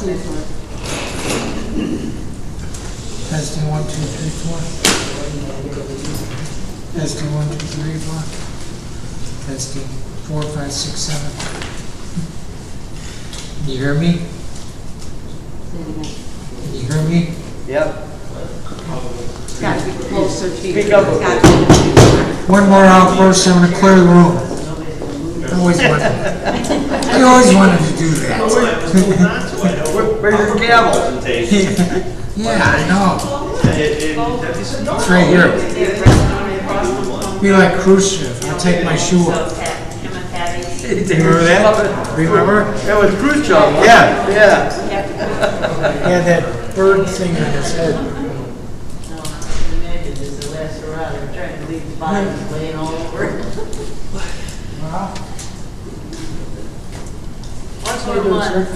Testing 1, 2, 3, 4. Testing 1, 2, 3, 4. Testing 4, 5, 6, 7. Can you hear me? Can you hear me? Yep. Gotta be closer to you. Speak up. One more outburst, I'm gonna clear the room. I always wanted to do that. Where's your gavel? Yeah, I know. It's right here. Be like Khrushchev. I'll take my shoe off. Remember that? Remember? That was Khrushchev. Yeah, yeah. He had that bird thing on his head. Trying to leave the bodies laying all over. What's going on?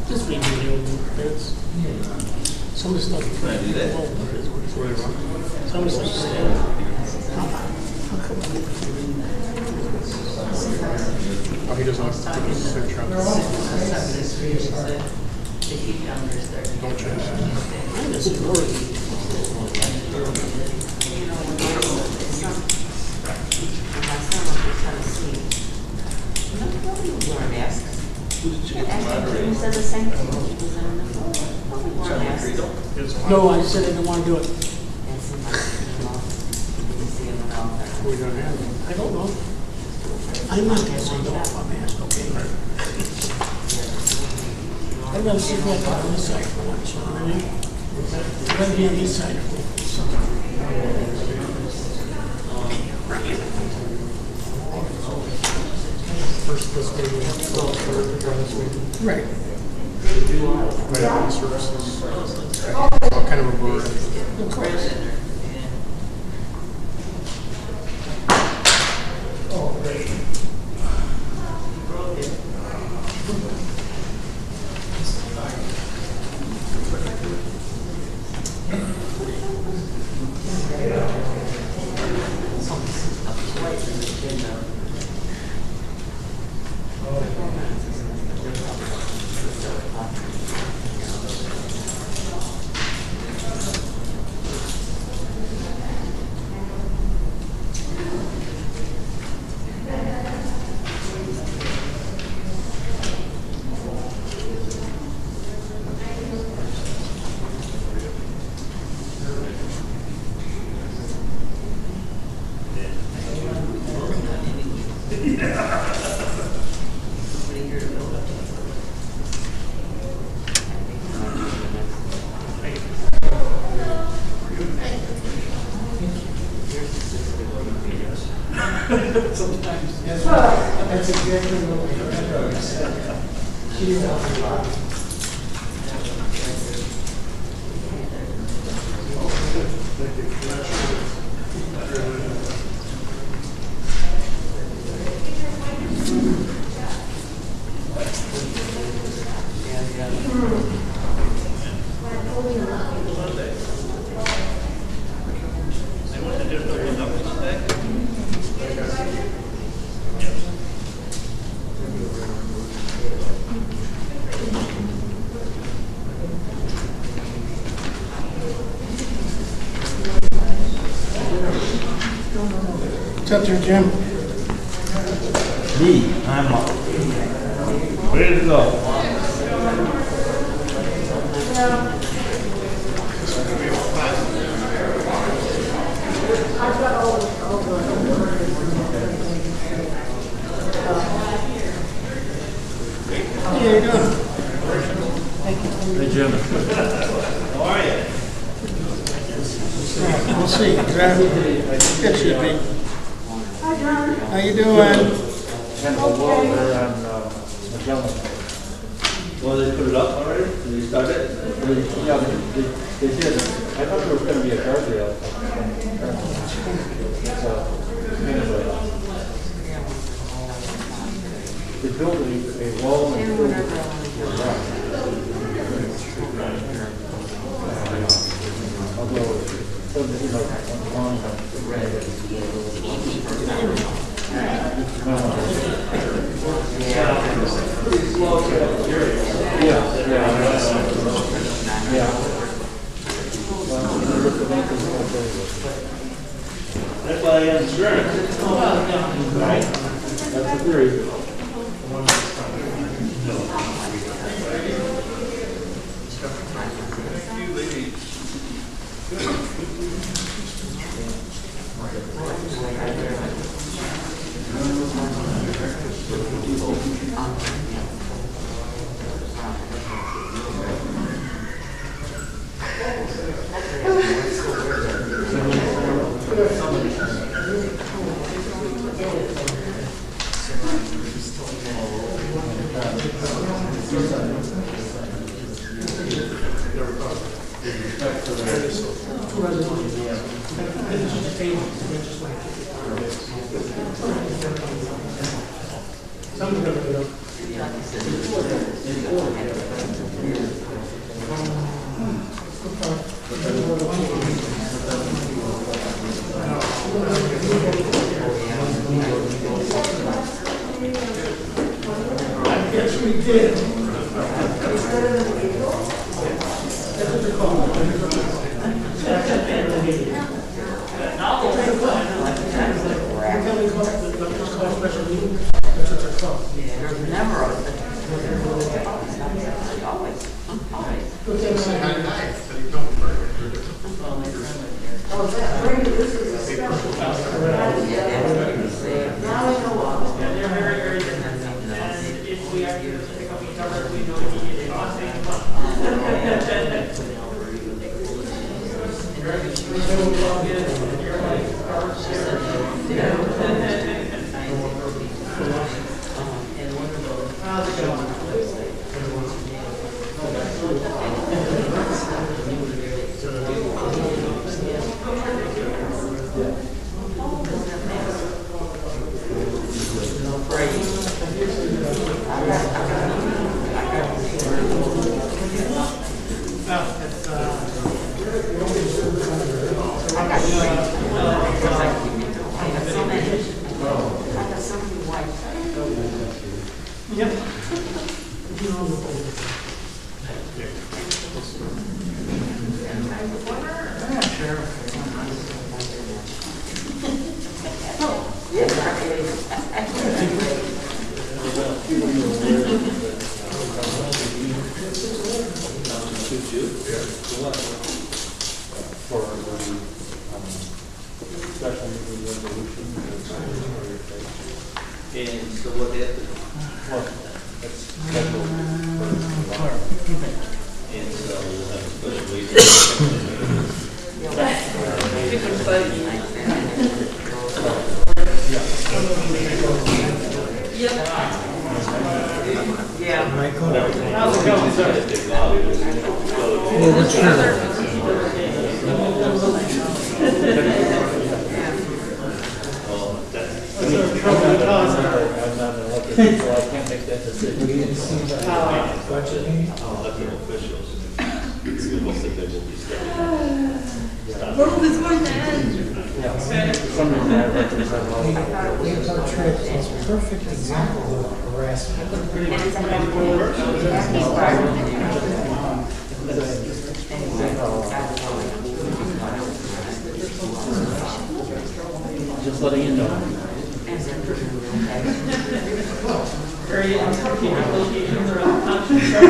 Just read the minutes. Some of the stuff. Can I do that? Some of the stuff. Oh, he doesn't want to take his signature on this. Don't change that. Mine isn't working. No, I said I didn't want to do it. We're going to have it. I don't know. I'm not going to say no if I'm asked, okay? I'd rather sit back on this side for once, you know what I mean? I'd rather be on this side. First, this way we have to go this way. Right. Right up in services. What kind of a bird? Of course. Oh, great. Sometimes. Yes, that's exactly what we said. She's out of the What's up there, Jim? Me, I'm up. Ready to go. How you doing? Hey, Jim. How are you? We'll see. It should be. Hi, John. How you doing? Well, they put it up already? Did you start it? Yeah, they did. I thought there was going to be a guardrail. So, anyway. They built a wall and although, so this is like a long time. Pretty slow. That's why I have insurance. Right? That's the theory. And so what happened? That's scheduled for And so we'll have a special meeting. How's it going, sir? Well, what's I'm not an elected, so I can't make that decision. Elected officials. It looks like they will be stepping World is going to end. Some reason I represent all of them. Our trip is a perfect example of harassment. Just letting you know. Area and parking locations around the township.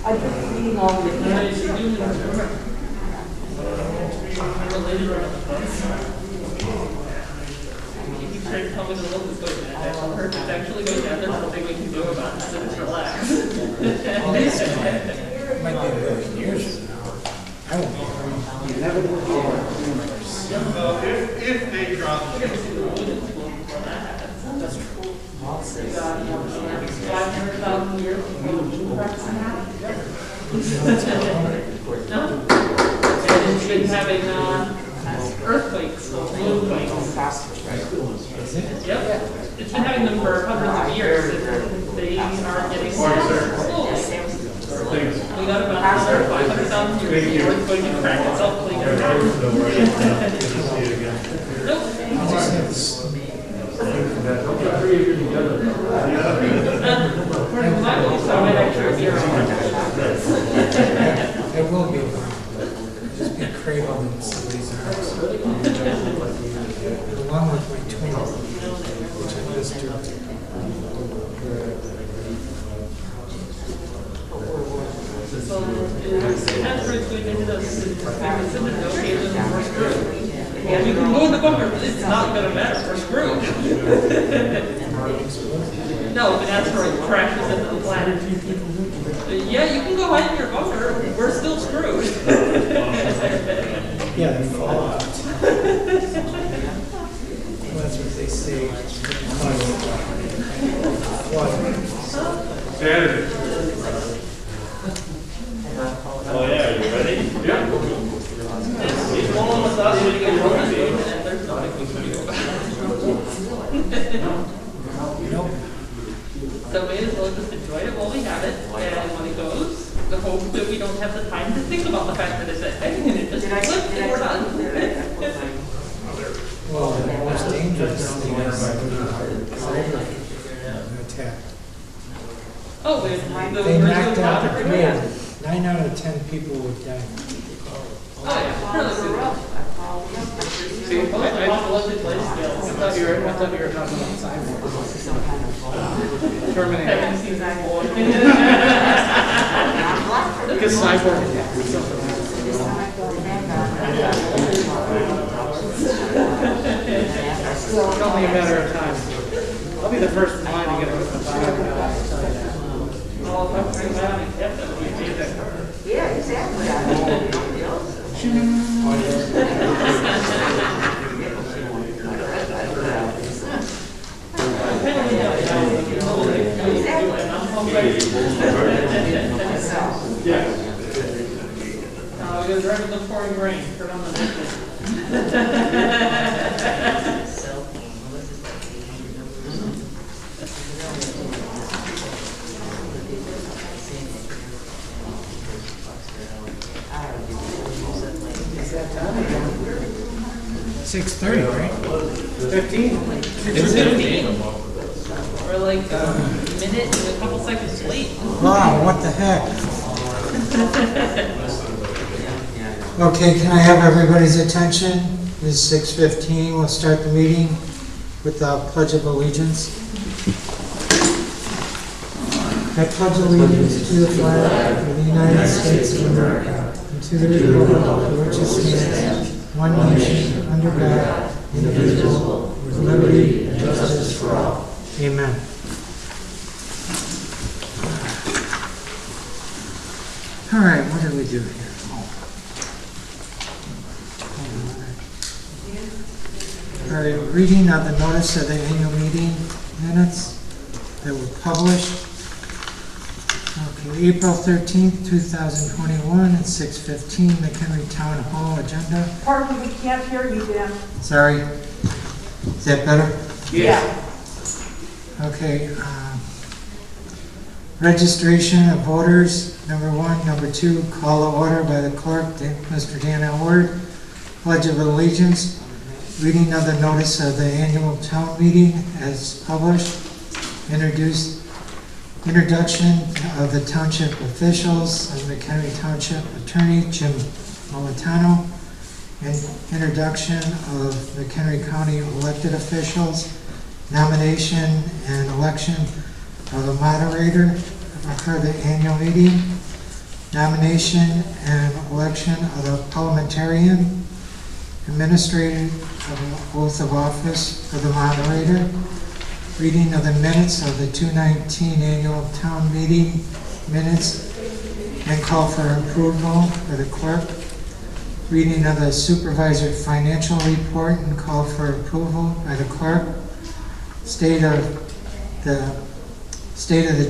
I've been reading all the you trying to tell me the look is going down. I told her it's actually going down. There's nothing we can do about it, so just relax. It might be a million years from now. I won't be around. You never will. If they drop the That's true. 500,000 years before no? And it's been having earthquakes, moonquakes. Yep. It's been having them for hundreds of years. And they are getting schools. We got about another 500,000 years before it's going to crack itself clean. Nope. According to my beliefs, I might actually be around. that's right, we did this, okay, then we're screwed. Well, you can go in the bunker, but it's not gonna matter, we're screwed. No, but that's where it crashes into the planet. Yeah, you can go hide in your bunker, we're still screwed. Yeah, they fall out. Well, that's what they say. Saturday. Oh, yeah, are you ready? Yeah. He's rolling with us when you get rolling, and there's nothing we can do. Nope. So we may as well just enjoy it while we have it, and when it goes, the hope that we don't have the time to think about the fact that it's a thing, and it just flips and we're done. Well, the most dangerous thing is cyber attack. Oh, They the knocked out the original grid. 9 out of 10 people would die. Oh, yeah. See, I thought you were talking about cyber. Terminator. Because cyber is something. It's only a matter of time. I'll be the first in line to get a rid of the cyber. Yeah, exactly. Yeah. We're going to drive in the pouring rain. Turn on the next 6:30, right? 15. It's 15. We're like a minute and a couple seconds late. Wow, what the heck? Okay, can I have everybody's attention? It's 6:15. We'll start the meeting with the Pledge of Allegiance. I pledge allegiance to the flag of the United States of America and to the republic for which it stands, one nation, under God, indivisible, with liberty and justice for all. Amen. All right, what do we do here? All right, reading of the notice of the annual meeting minutes that were published. Okay, April 13th, 2021 at 6:15, Mchenry Town Hall agenda. Pardon, we can't hear you, Dan. Sorry. Is that better? Yeah. Okay. Registration of voters, number 1. Number 2, call to order by the clerk, Mr. Dan Elward. Pledge of allegiance. Reading of the notice of the annual town meeting as published. Introduction of the township officials of Mchenry Township Attorney Jim Molitano. And introduction of McHenry County elected officials. Nomination and election of a moderator for the annual meeting. Nomination and election of the parliamentarian. Administrator of an oath of office for the moderator. Reading of the minutes of the 2019 annual town meeting minutes and call for approval for the clerk. Reading of the supervisor financial report and call for approval by the clerk. State of the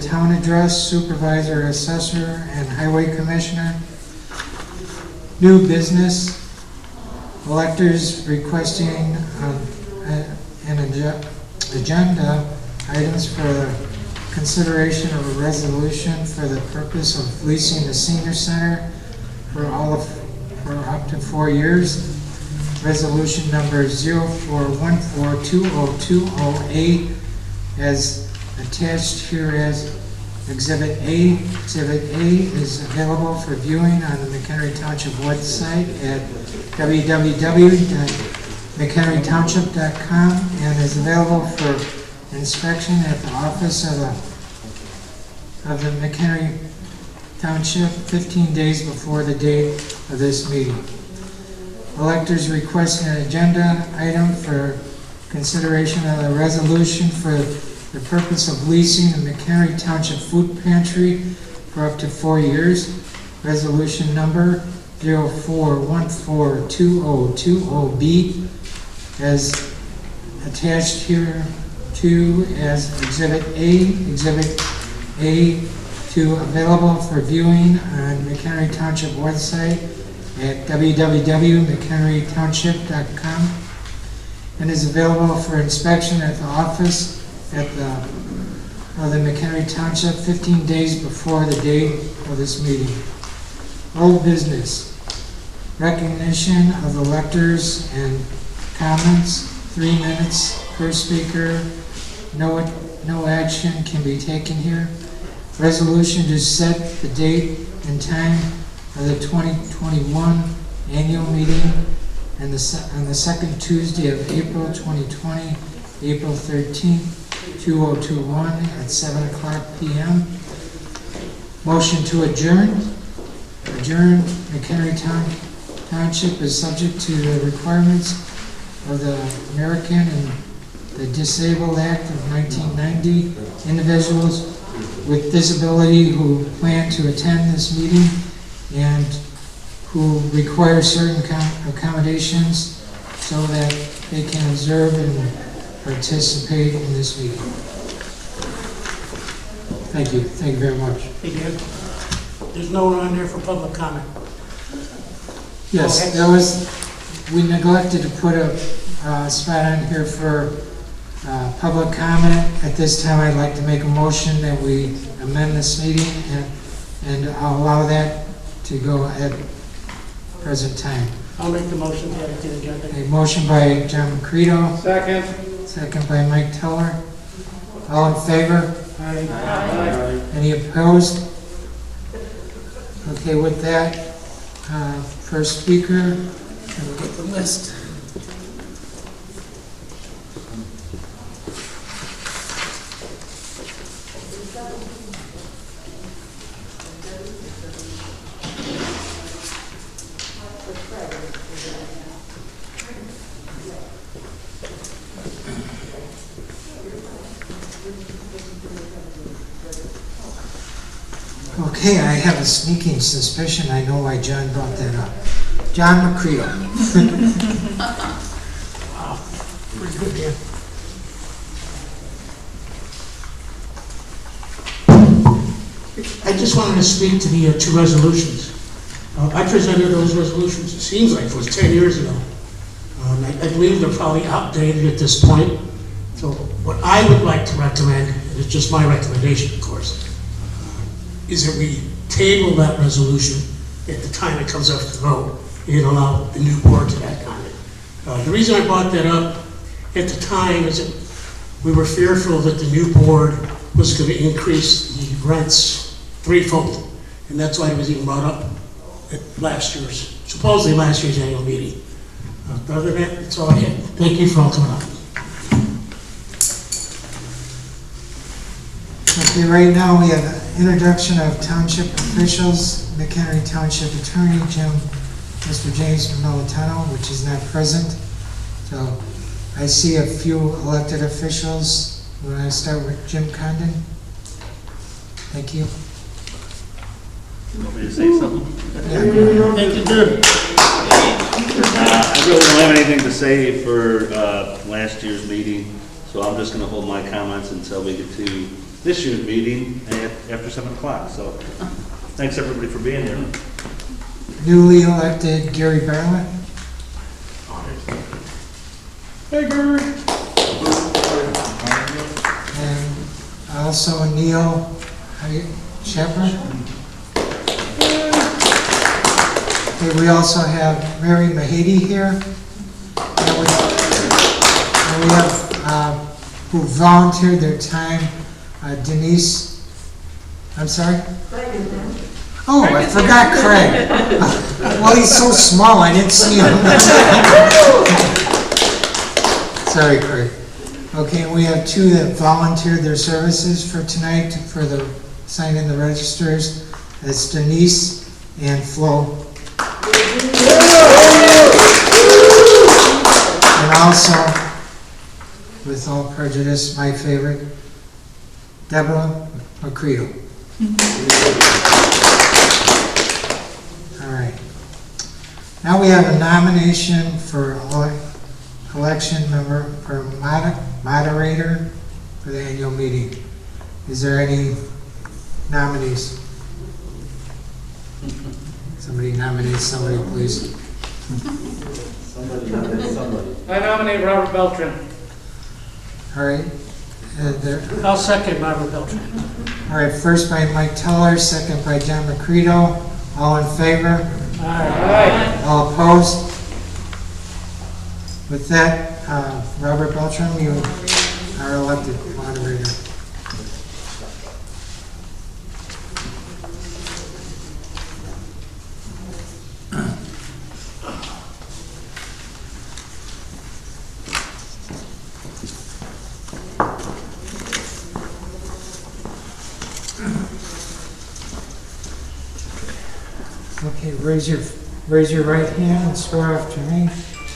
town address, supervisor, assessor, and highway commissioner. New business. Electors requesting an agenda items for consideration of a resolution for the purpose of leasing the senior center for up to 4 years. Resolution number 04142028 as attached here as Exhibit A. Exhibit A is available for viewing on the McHenry Township website at www.mchenrytownship.com and is available for inspection at the office of the McHenry Township 15 days before the date of this meeting. Electors request an agenda item for consideration of the resolution for the purpose of leasing the Mchenry Township Food Pantry for up to 4 years. Resolution number 04142020B as attached here to as Exhibit A to available for viewing on Mchenry Township website at www.mchenrytownship.com and is available for inspection at the office of the Mchenry Township 15 days before the date of this meeting. Old business. Recognition of electors and comments, 3 minutes per speaker. No action can be taken here. Resolution to set the date and time of the 2021 annual meeting and on the second Tuesday of April 2020, April 13th, 2021 at 7:00 p.m. Motion to adjourn. Adjourn. Mchenry Township is subject to the requirements of the American and the Disabled Act of 1990. Individuals with disability who plan to attend this meeting and who require certain accommodations so that they can observe and participate in this meeting. Thank you. Thank you very much. Thank you. There's no one on there for public comment. Yes, there was, we neglected to put a spot on here for public comment. At this time, I'd like to make a motion that we amend this meeting and I'll allow that to go at present time. I'll make the motion to add it to the agenda. A motion by John Credo, Second. second by Mike Teller. All in favor? Aye. Any opposed? Okay, with that, first speaker, we'll get the list. Okay, I have a sneaking suspicion I know why John brought that up. John McCredo. Wow, pretty good, Dan. I just wanted to speak to the two resolutions. I presented those resolutions, it seems like it was 10 years ago. I believe they're probably outdated at this point. So what I would like to recommend, and it's just my recommendation, of course, is that we table that resolution at the time it comes up to vote and allow the new board to act on it. The reason I brought that up at the time is that we were fearful that the new board was going to increase the rents threefold, and that's why it was even brought up at supposedly last year's annual meeting. Other than that, that's all I had. Thank you for all coming out. Okay, right now we have introduction of township officials. Mchenry Township Attorney Mr. James Militano, which is not present. So I see a few elected officials. We're going to start with Jim Condon. Thank you. You want me to say something? Yeah, go ahead. Thank you, Jim. I really don't have anything to say for last year's meeting, so I'm just going to hold my comments until we get to this year's meeting after 7 o'clock. So thanks everybody for being here. Newly elected Gary Bartlett. Hey, Gary. And also Neil Shepherd. Okay, we also have Mary Mahady here. And we have who volunteered their time, Denise, I'm sorry? Oh, I forgot Craig. Well, he's so small, I didn't see him. Sorry, Craig. Okay, we have two that volunteered their services for tonight for the sign in the registers. That's Denise and Flo. And also, with all prejudice, my favorite, Deborah Macredo. All right. Now we have a nomination for election member for moderator for the annual meeting. Is there any nominees? Somebody nominate somebody, please. I nominate Robert Beltran. All right. I'll second Robert Beltran. All right, first by Mike Teller, second by John Macredo. All in favor? Aye. All opposed? With that, Robert Beltran, you are elected moderator. Okay, raise your right hand and swear after me.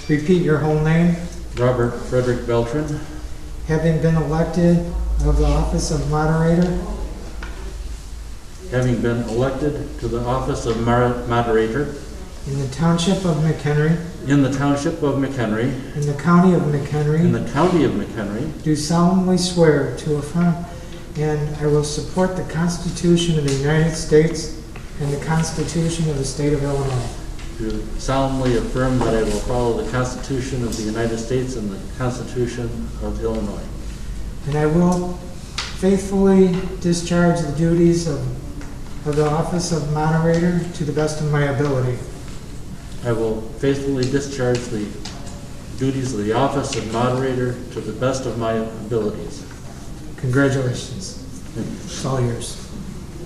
Repeat your whole name. Robert Frederick Beltran, Having been elected of the office of moderator having been elected to the office of moderator in the township of Mchenry, in the township of Mchenry, in the county of in McHenry, the county of McHenry, do solemnly swear to affirm and I will support the Constitution of the United States and the Constitution of the State of Illinois. do solemnly affirm that I will follow the Constitution of the United States and the Constitution of Illinois. And I will faithfully discharge the duties of the office of moderator to the best of my ability. I will faithfully discharge the duties of the office of moderator to the best of my abilities. Congratulations. It's all yours.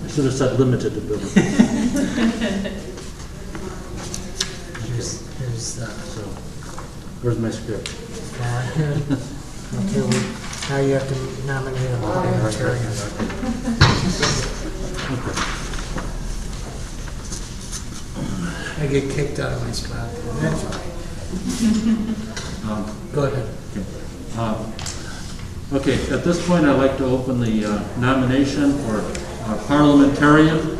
I should have said limited ability. Here's So, where's my script? okay, well, now you have to nominate a parliamentarian. I get kicked out of my spot. That's fine. Go ahead. Okay, at this point, I'd like to open the nomination for parliamentarian.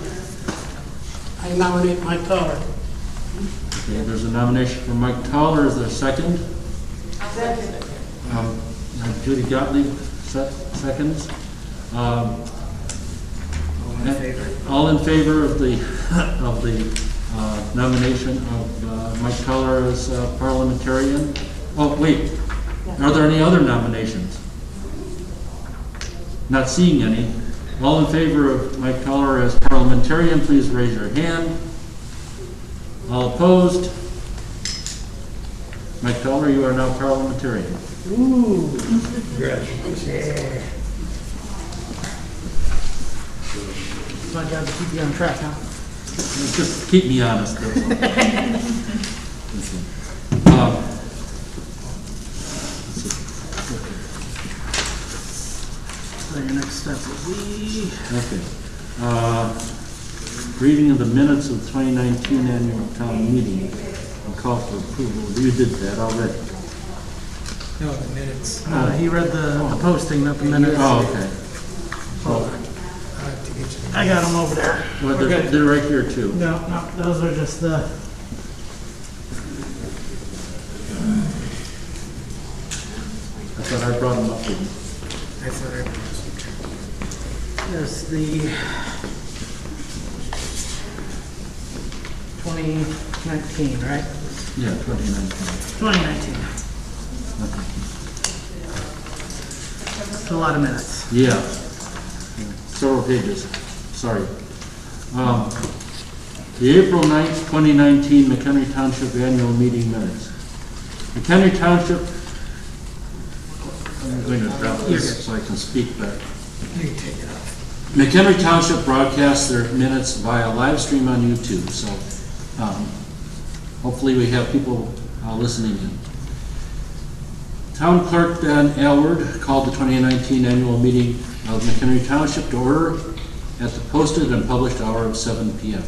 I nominate Mike Toller. Okay, there's a nomination for Mike Toller. Is there a second? Second. Judy Gottlieb seconds. All in favor of the nomination of Mike Toller as parliamentarian? Oh, wait. Are there any other nominations? Not seeing any. All in favor of Mike Toller as parliamentarian, please raise your hand. All opposed? Mike Toller, you are now parliamentarian. Ooh. My job to keep you on track, huh? Just keep me honest, though. So your next step will be... Okay. Reading of the minutes of the 2019 annual town meeting and call for approval. You did that already. No, the minutes. he read the posting, not the minutes. Oh, okay. Hold on. I have to get you. I got them over there. Well, We're they're, good. they're right here too. No, those are just the... I thought I brought them up with you. I thought I There's the 2019, right? Yeah, 2019. 2019. It's a lot of minutes. Yeah. Several pages. Sorry. The April 9th, 2019 McHenry Township annual meeting minutes. McHenry Township, I'm going to drop this so I can speak better. You can take it off. McHenry Township broadcasts their minutes via live stream on YouTube, so hopefully we have people listening in. Town Clerk Ben Aylward called the 2019 annual meeting of McHenry Township to order. at the posted and published hour of 7 p.m.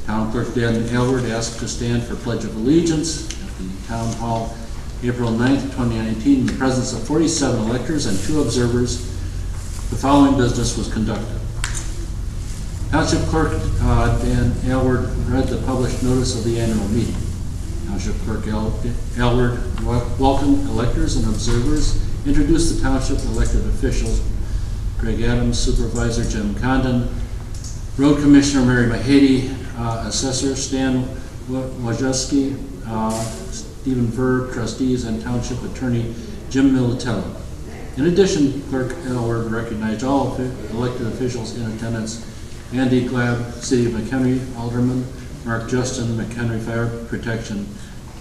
Town Clerk Dan Aylward asked to stand for Pledge of Allegiance at the Town Hall, April 9th, 2019, in the presence of 47 electors and 2 observers. The following business was conducted. Township Clerk Dan Aylward read the published notice of the annual meeting. Township Clerk Aylward welcomed electors and observers, introduced the township elected officials, Greg Adams, Supervisor Jim Condon, Road Commissioner Mary Mahady, Assessor Stan Wojcicki, Stephen Verb, Trustees, and Township Attorney Jim Militello. In addition, Clerk Aylward recognized all elected officials in attendance: Andy Glab, City of McHenry Alderman, Mark Justin, McHenry Fire Protection,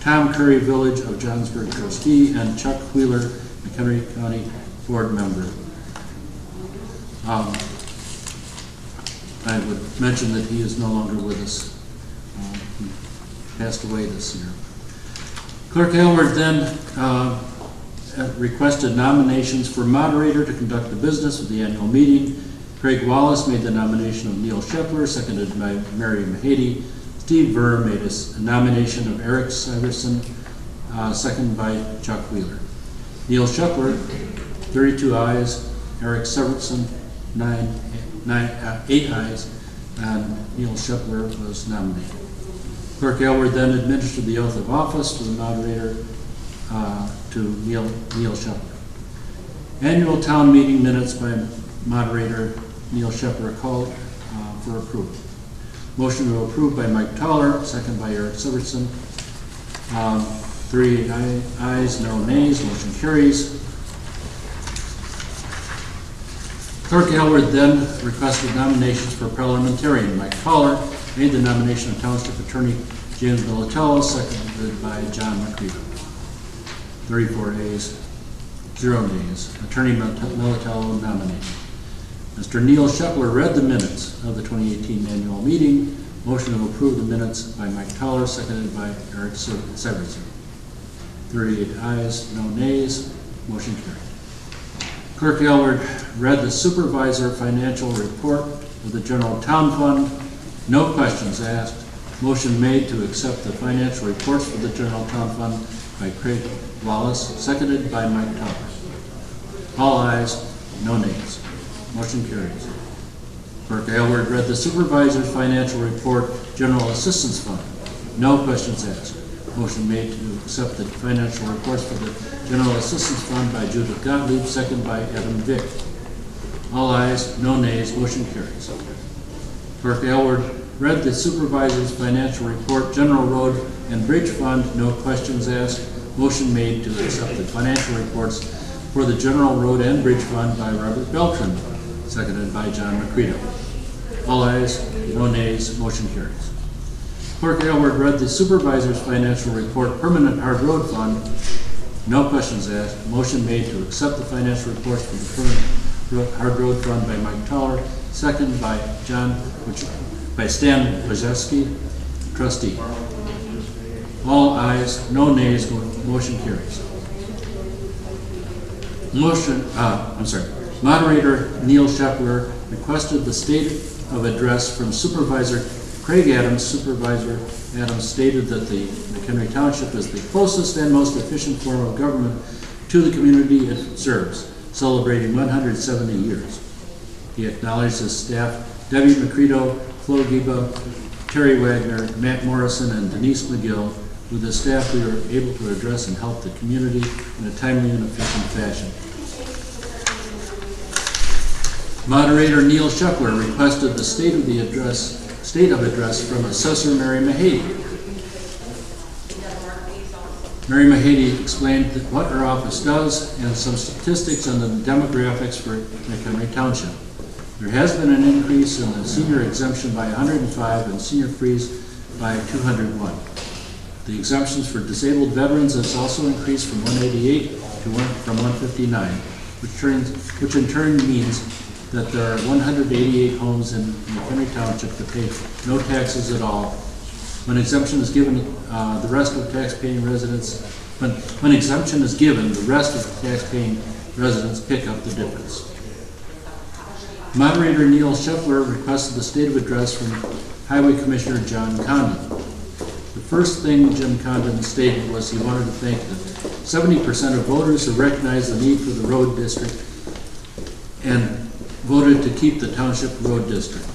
Tom Curry, Village of Johnsburg Trustee, and Chuck Wheeler, McHenry County Board Member. I would mention that he is no longer with us. He passed away this year. Clerk Aylward then requested nominations for moderator to conduct the business of the annual meeting. Craig Wallace made the nomination of Neil Shepler, seconded by Mary Mahady. Steve Verr made a nomination of Eric Severson, seconded by Chuck Wheeler. Neil Shepler, 32 ayes. Eric Severson, 8 ayes, and Neil Shepler was nominated. Clerk Aylward then administered the oath of office to the moderator, to Neil Shepler. Annual town meeting minutes by moderator Neil Shepler called for approval. Motion to approve by Mike Toller, second by Eric Severson. 3 ayes, no nays, motion carries. Clerk Aylward then requested nominations for parliamentarian. Mike Toller made the nomination of Township Attorney James Militello, seconded by John McCready. 34 ayes, 0 nays. Attorney Militello nominated. Mr. Neil Shepler read the minutes of the 2018 annual meeting. Motion to approve the minutes by Mike Toller, seconded by Eric Severson. 38 ayes, no nays. Motion carried. Clerk Aylward read the Supervisor financial report of the General Town Fund. No questions asked. Motion made to accept the financial reports for the General Town Fund by Craig Wallace, seconded by Mike Toller. All ayes, no nays. Motion carries. Clerk Aylward read the Supervisor's financial report, General Assistance Fund. No questions asked. Motion made to accept the financial reports for the General Assistance Fund by Judith Gottlieb, second by Adam Vick. All ayes, no nays, motion carries. Clerk Aylward read the Supervisor's financial report, General Road and Bridge Fund. No questions asked. Motion made to accept the financial reports for the General Road and Bridge Fund by Robert Beltran, seconded by John McCready. All ayes, no nays, motion carries. Clerk Aylward read the Supervisor's financial report, Permanent Hard Road Fund. No questions asked. Motion made to accept the financial reports for the Permanent Hard Road Fund by Mike Toller, second by Stan Wojcicki, trustee. All ayes, no nays, motion carries. Moderator Neil Shepler requested the state of address from Supervisor Craig Adams. Supervisor Adams stated that the Mchenry Township is the closest and most efficient form of government to the community it serves, celebrating 170 years. He acknowledged his staff, Debbie McCredo, Flo Giba, Terry Wagner, Matt Morrison, and Denise McGill. With the staff, we were able to address and help the community in a timely and efficient fashion. Moderator Neil Shepler requested the state of address from Assessor Mary Mahady. Mary Mahady explained what her office does and some statistics on the demographics for Mchenry Township. There has been an increase in the senior exemption by 105 and senior freeze by 201. The exemptions for disabled veterans has also increased from 188 from 159, which in turn means that there are 188 homes in Mchenry Township that pay no taxes at all. When exemption is given, the rest of tax-paying residents, when exemption is given, the rest of tax-paying residents pick up the difference. Moderator Neil Scheffler requested the state of address from Highway Commissioner John Condon. The first thing Jim Condon stated was he wanted to thank the 70% of voters who recognized the need for the road district and voted to keep the township road district.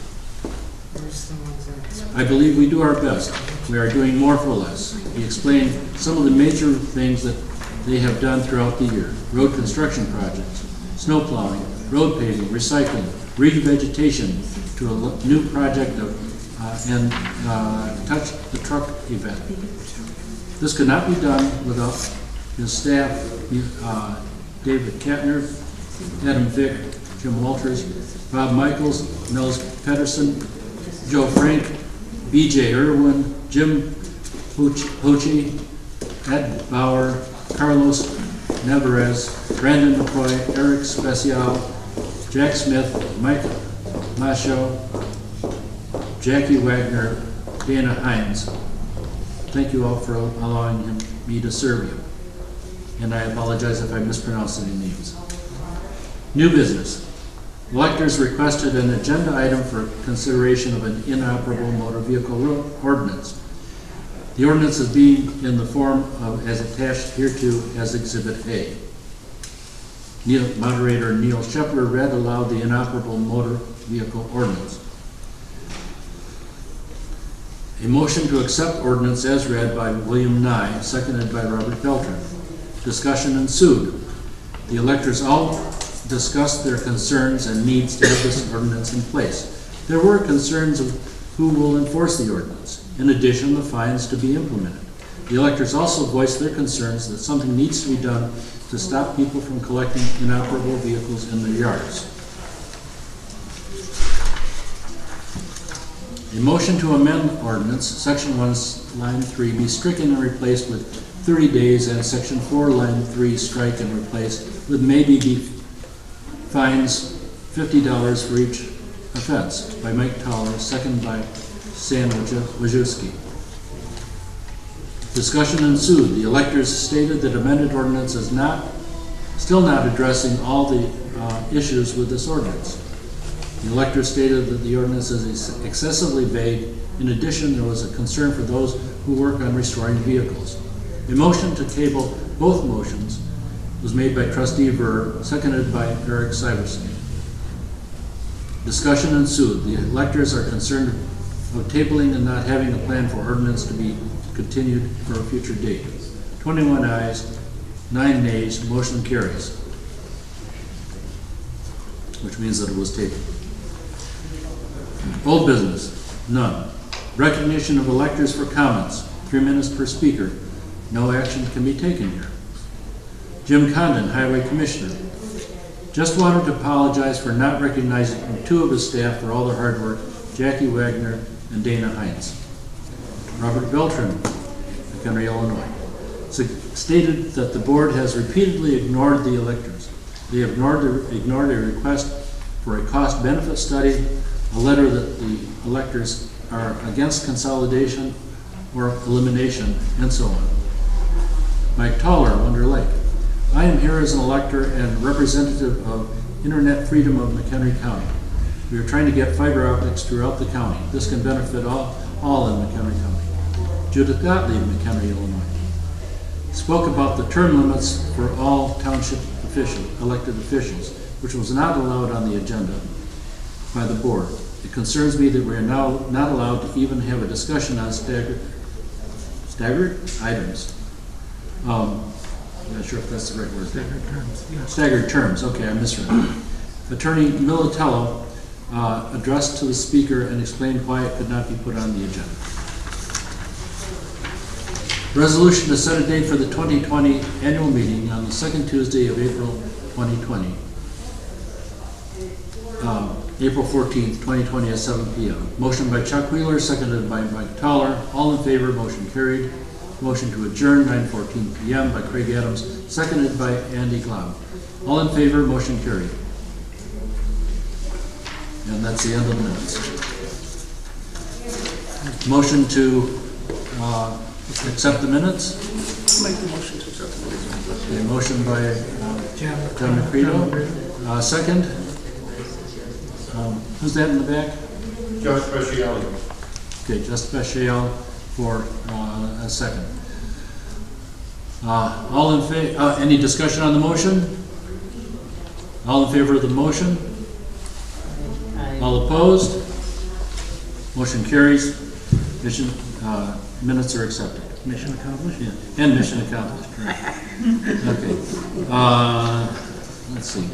I believe we do our best. We are doing more for less. He explained some of the major things that they have done throughout the year. Road construction projects, snow plowing, road paving, recycling, revegetation to a new project of Touch the Truck event. This could not be done without his staff, David Katner, Adam Vick, Jim Walters, Bob Michaels, Nels Pedersen, Joe Frank, B.J. Irwin, Jim Pucci, Ed Bauer, Carlos Nevarez, Brandon McCoy, Eric Special, Jack Smith, Mike Macho, Jackie Wagner, Dana Hines. Thank you all for allowing me to serve you. And I apologize if I mispronounced any names. New business. Electors requested an agenda item for consideration of an inoperable motor vehicle ordinance. The ordinance is being in the form of as attached hereto as Exhibit A. Moderator Neil Scheffler read aloud the inoperable motor vehicle ordinance. A motion to accept ordinance as read by William Nye, seconded by Robert Beltran. Discussion ensued. The electors all discussed their concerns and needs to have this ordinance in place. There were concerns of who will enforce the ordinance. In addition, the fines to be implemented. The electors also voiced their concerns that something needs to be done to stop people from collecting inoperable vehicles in their yards. A motion to amend ordinance, Section 1, Line 3, be stricken and replaced with 30 days, and Section 4, Line 3, strike and replace with maybe be fines $50 for each offense, by Mike Toller, second by Sam Wojcicki. Discussion ensued. The electors stated that amended ordinance is still not addressing all the issues with this ordinance. The electors stated that the ordinance is excessively vague. In addition, there was a concern for those who work on restoring vehicles. A motion to table both motions was made by Trustee Ver, seconded by Eric Syverson. Discussion ensued. The electors are concerned of tabling and not having a plan for ordinance to be continued for a future date. 21 ayes, 9 nays, motion carries, which means that it was tabled. Old business, none. Recognition of electors for comments, 3 minutes per speaker. No action can be taken here. Jim Condon, Highway Commissioner. Just wanted to apologize for not recognizing 2 of his staff for all their hard work, Jackie Wagner and Dana Hines. Robert Beltran, Mchenry, Illinois, stated that the board has repeatedly ignored the electors. They have ignored a request for a cost-benefit study, a letter that the electors are against consolidation or elimination, and so on. Mike Toller, Wonder Lake. I am here as an elector and representative of Internet Freedom of Mchenry County. We are trying to get fiber optics throughout the county. This can benefit all in McHenry County. Judith Gottlieb, McHenry, Illinois, spoke about the term limits for all township elected officials, which was not allowed on the agenda by the board. It concerns me that we are now not allowed to even have a discussion on staggered items. I'm not sure if that's the right word. Staggered terms, yes. Staggered terms, okay, I misread. Attorney Militello addressed to the speaker and explained why it could not be put on the agenda. Resolution to set a date for the 2020 annual meeting on the second Tuesday of April 2020. April 14th, 2020 at 7 p.m. Motion by Chuck Wheeler, seconded by Mike Toller. All in favor, motion carried. Motion to adjourn, 9:14 p.m. by Craig Adams, seconded by Andy Glaum. All in favor, motion carried. And that's the end of the minutes. Motion to accept the minutes. Make the motion to accept the minutes. A motion by John McCredo. Second. Who's that in the back? Josh Speciale. Okay, just Speciale for a second. All in favor, any discussion on the motion? All in favor of the motion? All opposed? Motion carries. Mission, minutes are accepted. Mission accomplished? Yeah, and mission accomplished, correct. Okay. Let's see.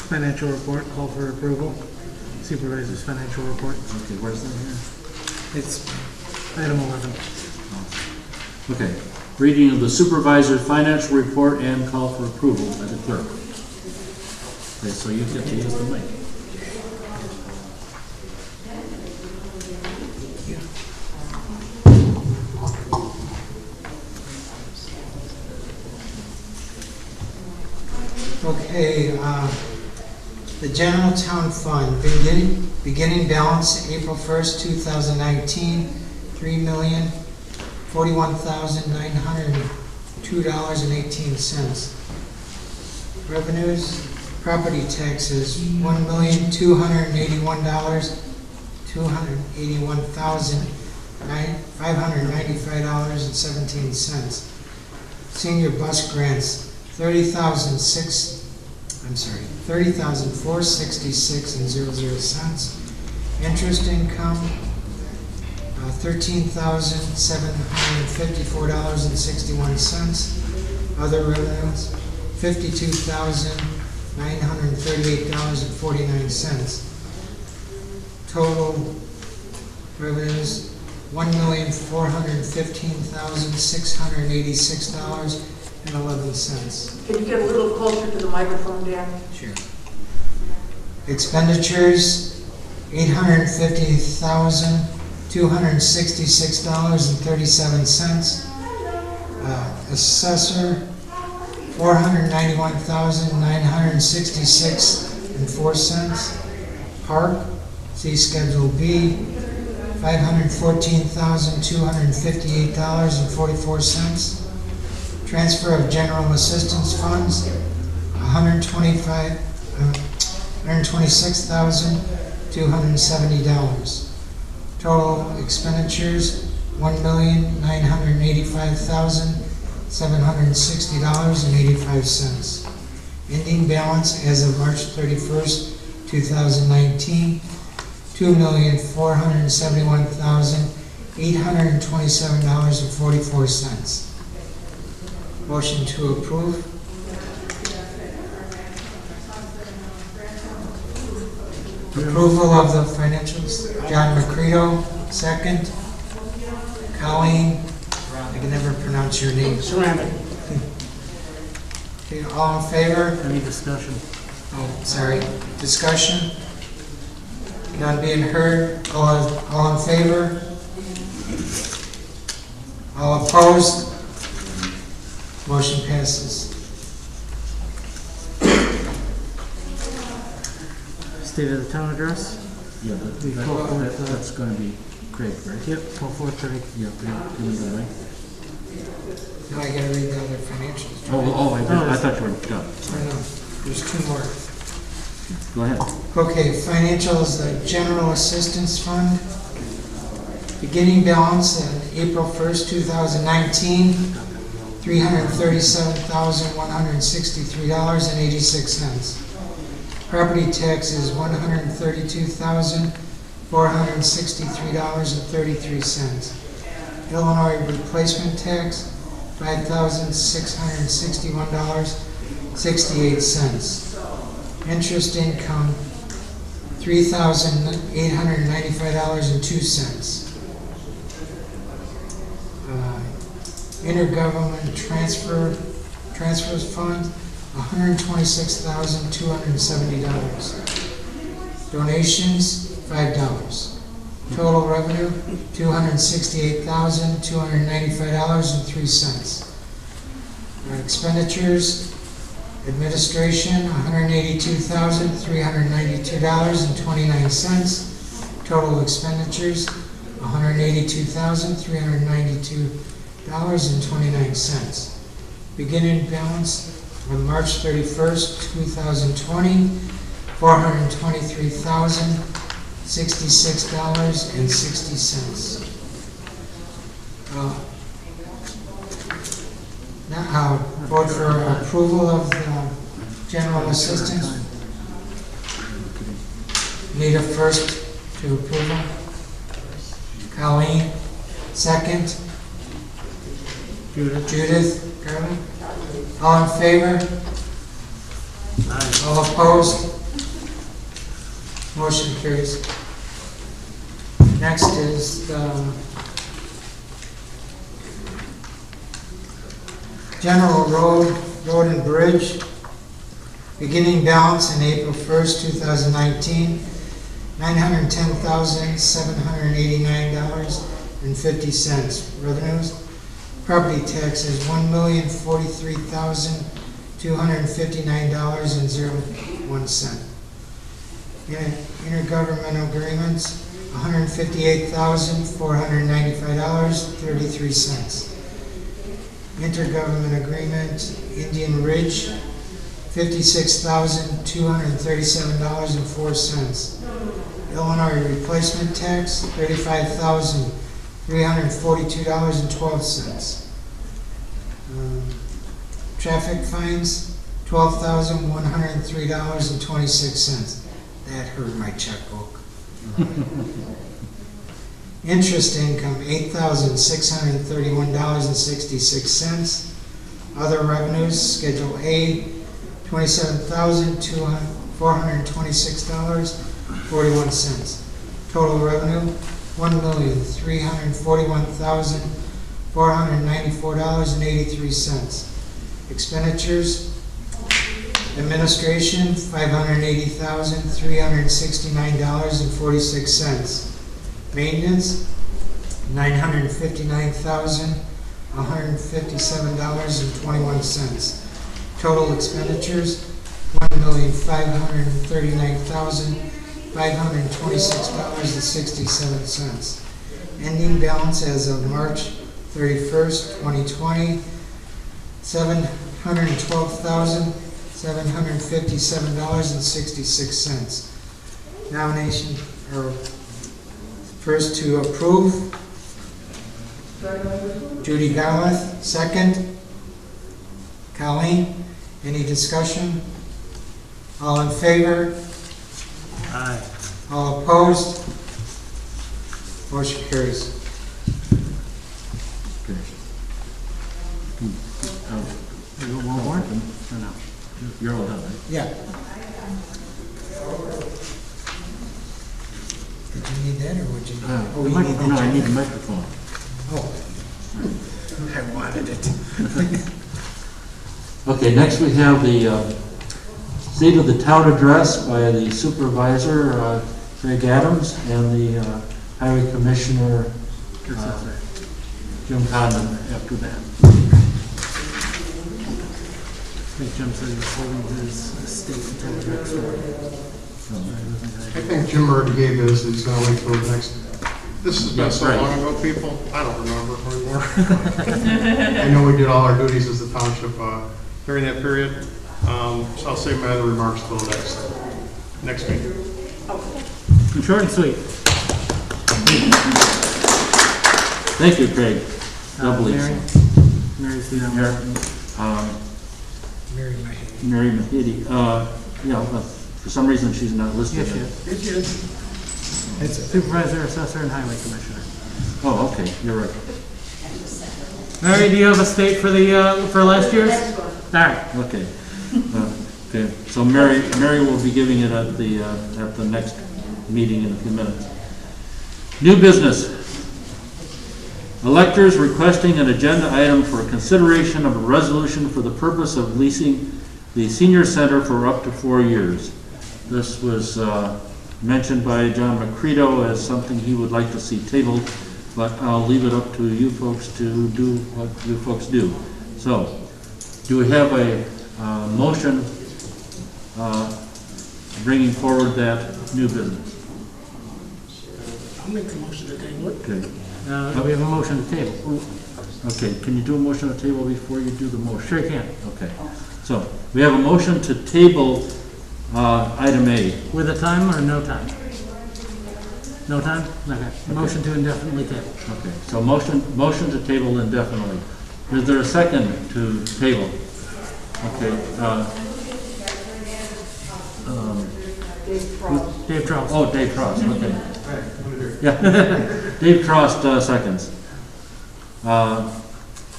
Financial report, call for approval. Supervisor's financial report. Okay, where's that here? It's item 11. Okay. Reading of the supervisor's financial report and call for approval by the clerk. Okay, so you get to use the mic. Okay, the general town fund, beginning balance April 1st, 2019, $3,041,902.18. Revenues, property taxes, $1,281,595.17. Senior bus grants, $30,466.00. Interest income, $13,754.61. Other revenues, $52,938.49. Total revenues, $1,415,686.11. Can you get a little closer to the microphone, Dan? Sure. Expenditures, $850,266.37. Assessor, $491,966.04. Park, see Schedule B, $514,258.44. Transfer of general assistance funds, $126,270. Total expenditures, $1,985,760.85. Ending balance as of March 31st, 2019, $2,471,827.44. Motion to approve. Approval of the financials. John Macredo, second. Colleen, I can never pronounce your name. Ceramic. Okay, all in favor? Any discussion? Oh, sorry. Discussion? None being heard. All in favor? All opposed? Motion passes. State of the town address? Yeah, that's going to be Craig, right? Yep, call for Craig. Yep, right? Now I gotta read the other financials. I thought you were done. No, there's two more. Go ahead. Okay, financials, General Assistance Fund. Beginning balance on April 1st, 2019, $337,163.86. Property taxes, $132,463.33. Illinois replacement tax, $5,661.68. Interest income, $3,895.02. Intergovernment transfers fund, $126,270. Donations, $5. Total revenue, $268,295.03. Expenditures, administration, $182,392.29. Total expenditures, $182,392.29. Beginning balance on March 31st, 2020, $423,066.60. Now, vote for approval of the general assistance. Need a first to approval. Colleen, second. Judith, Carolyn. All in favor? All opposed? Motion carries. Next is the general road and bridge. Beginning balance in April 1st, 2019, $910,789.50. Revenues. Property taxes, $1,043,259.01. Intergovernmental agreements, $158,495.33. Intergovernment agreement, Indian Ridge, $56,237.04. Illinois replacement tax, $35,342.12. Traffic fines, $12,103.26. That hurt my checkbook. Interest income, $8,631.66. Other revenues, Schedule A, $27,426.41. Total revenue, $1,341,494.83. Expenditures, administration, $580,369.46. Maintenance, $959,157.21. Total expenditures, $1,539,526.67. Ending balance as of March 31st, 2020, $712,757.66. Nomination, or first to approve, Judy Garland, second. Colleen, any discussion? All in favor? Aye. All opposed? Motion carries. You want one more? Or no? You're all done, right? Yeah. Did you need that, or would you need that? Oh, you need No, I that. need the microphone. Oh, I wanted it. Okay, next we have the State of the Town Address by the Supervisor, Craig Adams, and the Highway Commissioner, Jim Condon, after that. I think Jim said he was holding his state until the next one. I think Jim already gave his, he's gonna wait till the next. This has been so Right. long ago, people, I don't remember anymore. I know we did all our duties as the township during that period, so I'll save my other remarks till next meeting. Short and sweet. Thank you, Craig. Doubly Mary? so. Mary, see that Mary, Mary Mahady. Mary Mahidi, for some reason she's not listed. Yes, she is. It's Supervisor, Assessor, and Highway Commissioner. Oh, okay, you're right. Mary, do you have a state for the, for last year's? All right. Okay. Okay, so Mary will be giving it at the next meeting in a few minutes. New business. Electors requesting an agenda item for consideration of a resolution for the purpose of leasing the senior center for up to 4 years. This was mentioned by John McCredo as something he would like to see tabled, but I'll leave it up to you folks to do what you folks do. So, do we have a motion bringing forward that new business? I'll make the motion to table it. Okay. We have a motion to table. Okay, can you do a motion to table before you do the motion? Sure you can. Okay, so we have a motion to table Item A. With a time or no time? No time? Okay. Motion to indefinitely table. Okay, so motion to table indefinitely. Is there a second to table? Okay, Dave Charles. oh, Dave Trost, okay. Yeah, Dave Trost, seconds.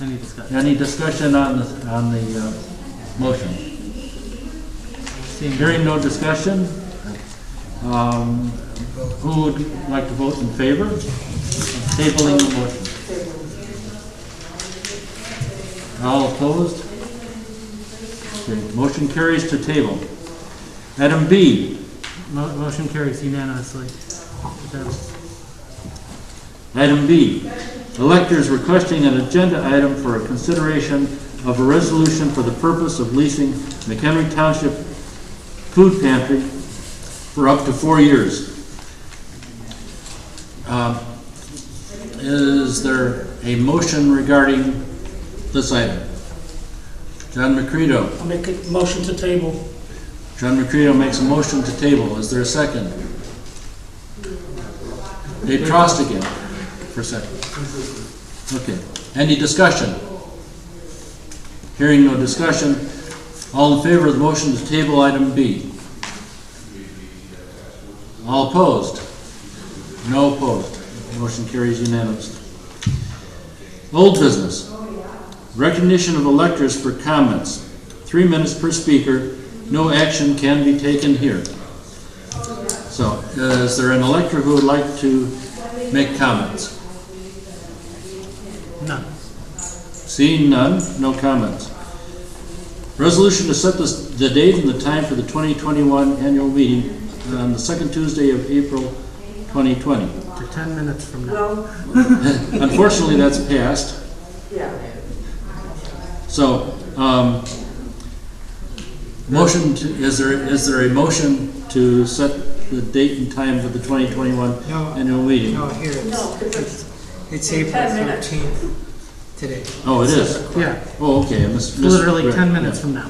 Any discussion? Any discussion on the motion? Hearing no discussion, who would like to vote in favor of tabling the motion? All opposed? Okay, motion carries to table. Item B. Motion carries unanimously. Item B. Electors requesting an agenda item for a consideration of a resolution for the purpose of leasing Mchenry Township food pantry for up to 4 years. Is there a motion regarding this item? John McCredo. I'll make a motion to table. John McCredo makes a motion to table. Is there a second? Dave Trost again for a second. Okay. Any discussion? Hearing no discussion. All in favor of the motion to table item B? All opposed? No opposed. Motion carries unanimously. Old business. Recognition of electors for comments. 3 minutes per speaker. No action can be taken here. So, is there an elector who would like to make comments? None. Seeing none, no comments. Resolution to set the date and the time for the 2021 annual meeting on the second Tuesday of April 2020. To 10 minutes from now. Well, Unfortunately, that's passed. yeah. So, is there a motion to set the date and time for the 2021 No. annual meeting? No, here No, it's, because it's in April 10 minutes. 13th today. Oh, it is? Yeah, Oh, okay. literally 10 minutes from now.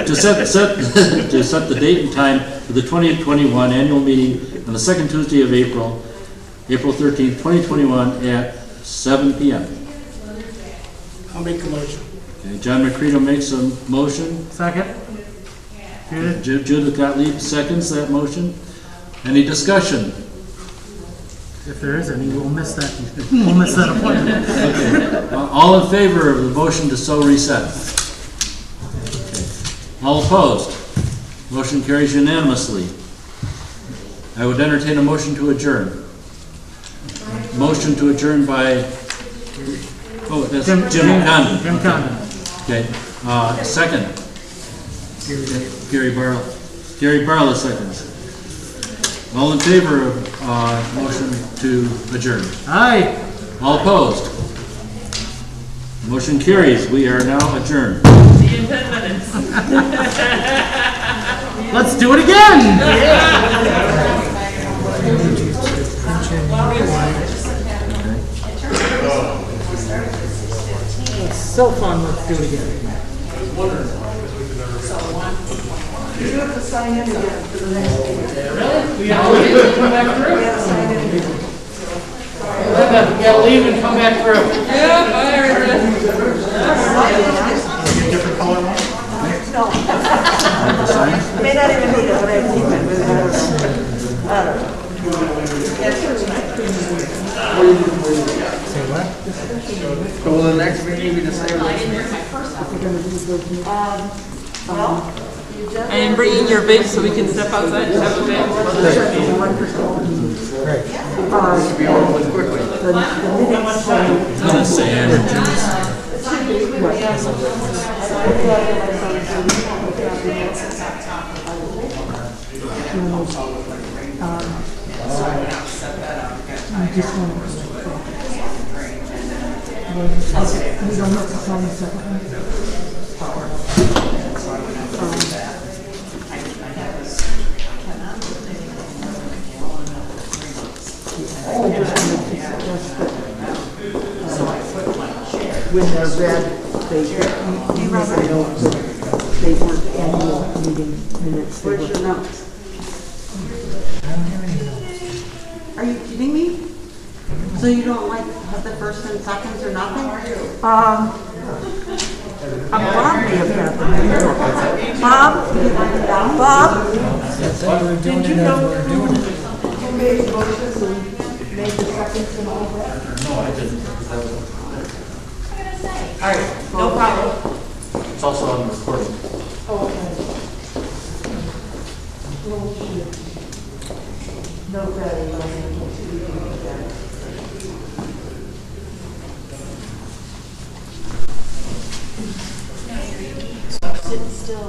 To set the date and time for the 2021 annual meeting on the second Tuesday of April 13th, 2021 at 7 p.m. I'll make a motion. Okay, John McCredo makes a motion. Second? Judith? Judith Gottlieb seconds that motion. Any discussion? If there is any, we'll miss that. We'll miss that appointment. Okay. All in favor of the motion to so reset? Okay. All opposed? Motion carries unanimously. I would entertain a motion to adjourn. Motion to adjourn by, that's Jim Condon. Jim Condon. Okay, second. Gary Barlow. Gary Barlow seconds. All in favor of motion to adjourn? Aye. All opposed? Motion carries. We are now adjourned. See you in 10 minutes. Let's do it again. It's so fun. Let's do it again. You have to sign in again for the next meeting. Really? We gotta leave and come back through? You gotta sign in again. We gotta leave and come back through. Yeah, bye, everybody. Different color one? No. May not even need it, but I keep it with it. I don't know. Say what? So will the next meeting be the same? Well, And bring in your vape so we can step outside and have a vape. Great. Be over with quickly. when they're red, they make a note. they weren't annual meeting minutes. They Where's were- your notes? I don't have any notes. Are you kidding me? So you don't like have the first and seconds or nothing? I'm probably have got them. Bob? Did you know who made motions and made the seconds and all that? No, I didn't. All right, no problem. It's also on the recording. Oh, okay. Oh, shit. No, that Sit still.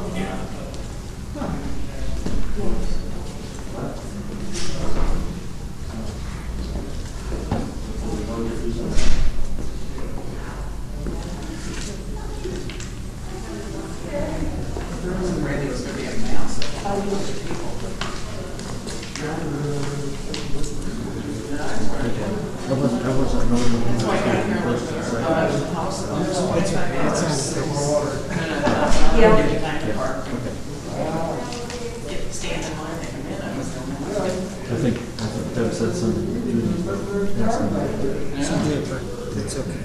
I think Deb said something. She did, but it's okay.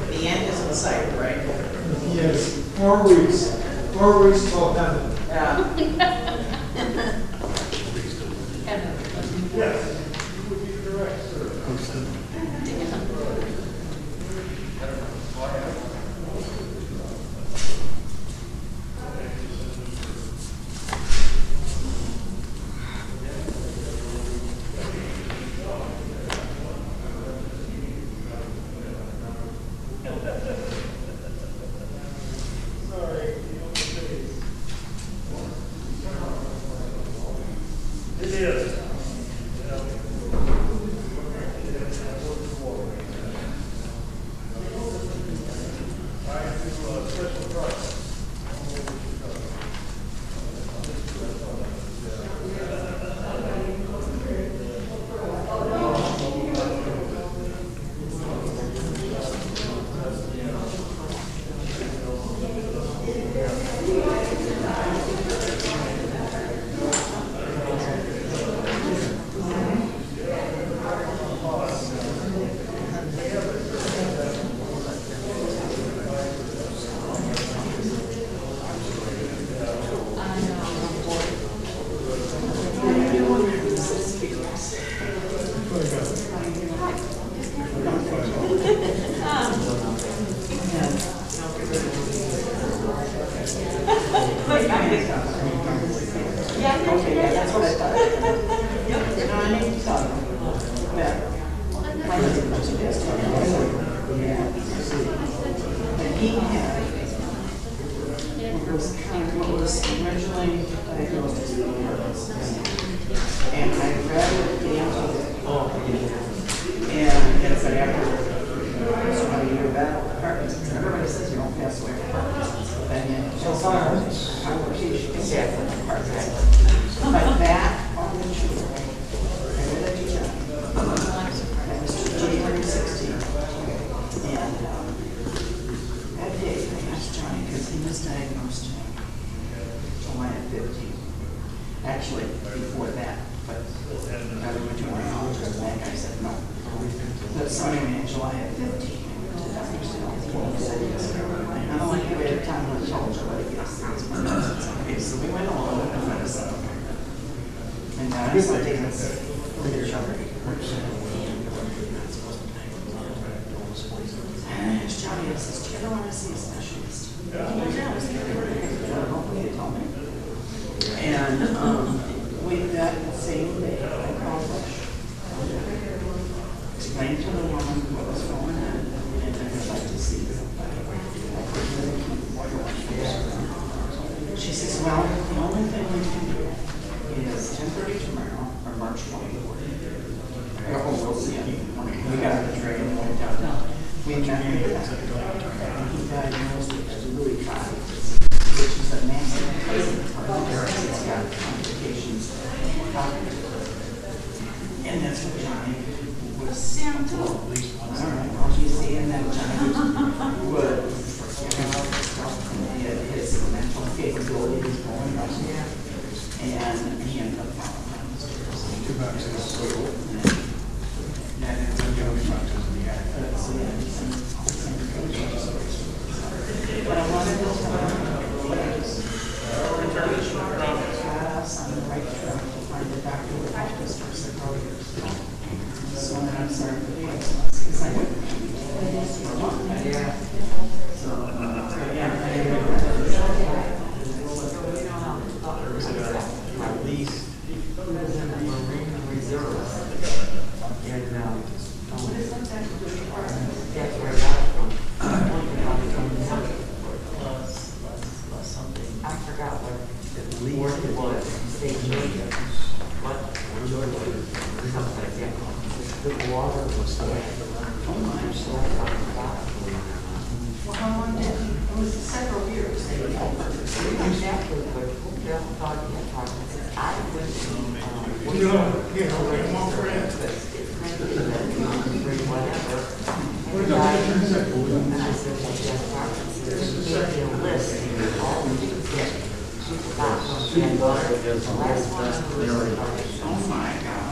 The end is in sight, right? Yes, 4 weeks. 4 weeks till heaven. Yeah. Yes, you would be correct, sir. It is. Explained to the woman what was going on, and We got the train and went down. We met him, and he diagnosed it as really chronic, which is a massive it's got complications. And that's what Johnny was simple. All right, well, you see, and then Johnny would, his mental capabilities going up there, and he ended up falling down the stairs. But I wanted to on the right track to find a doctor who practiced for several years. So I'm sorry for the excellence, because I wouldn't be this for a long time. Yeah. So, at least he was in the Marine Reserve. And that's where I got it from. I forgot what the word it was. State media. What? Something like that. The water was there. Oh my, so I forgot. Well, how long did he? It was several years. Exactly, but who thought he had Parkinson's? I went to, come on for it. Whatever. And I said, well, she has Parkinson's. She gave me a list of all the things that she forgot when she had water. The last one on the list was, oh my God.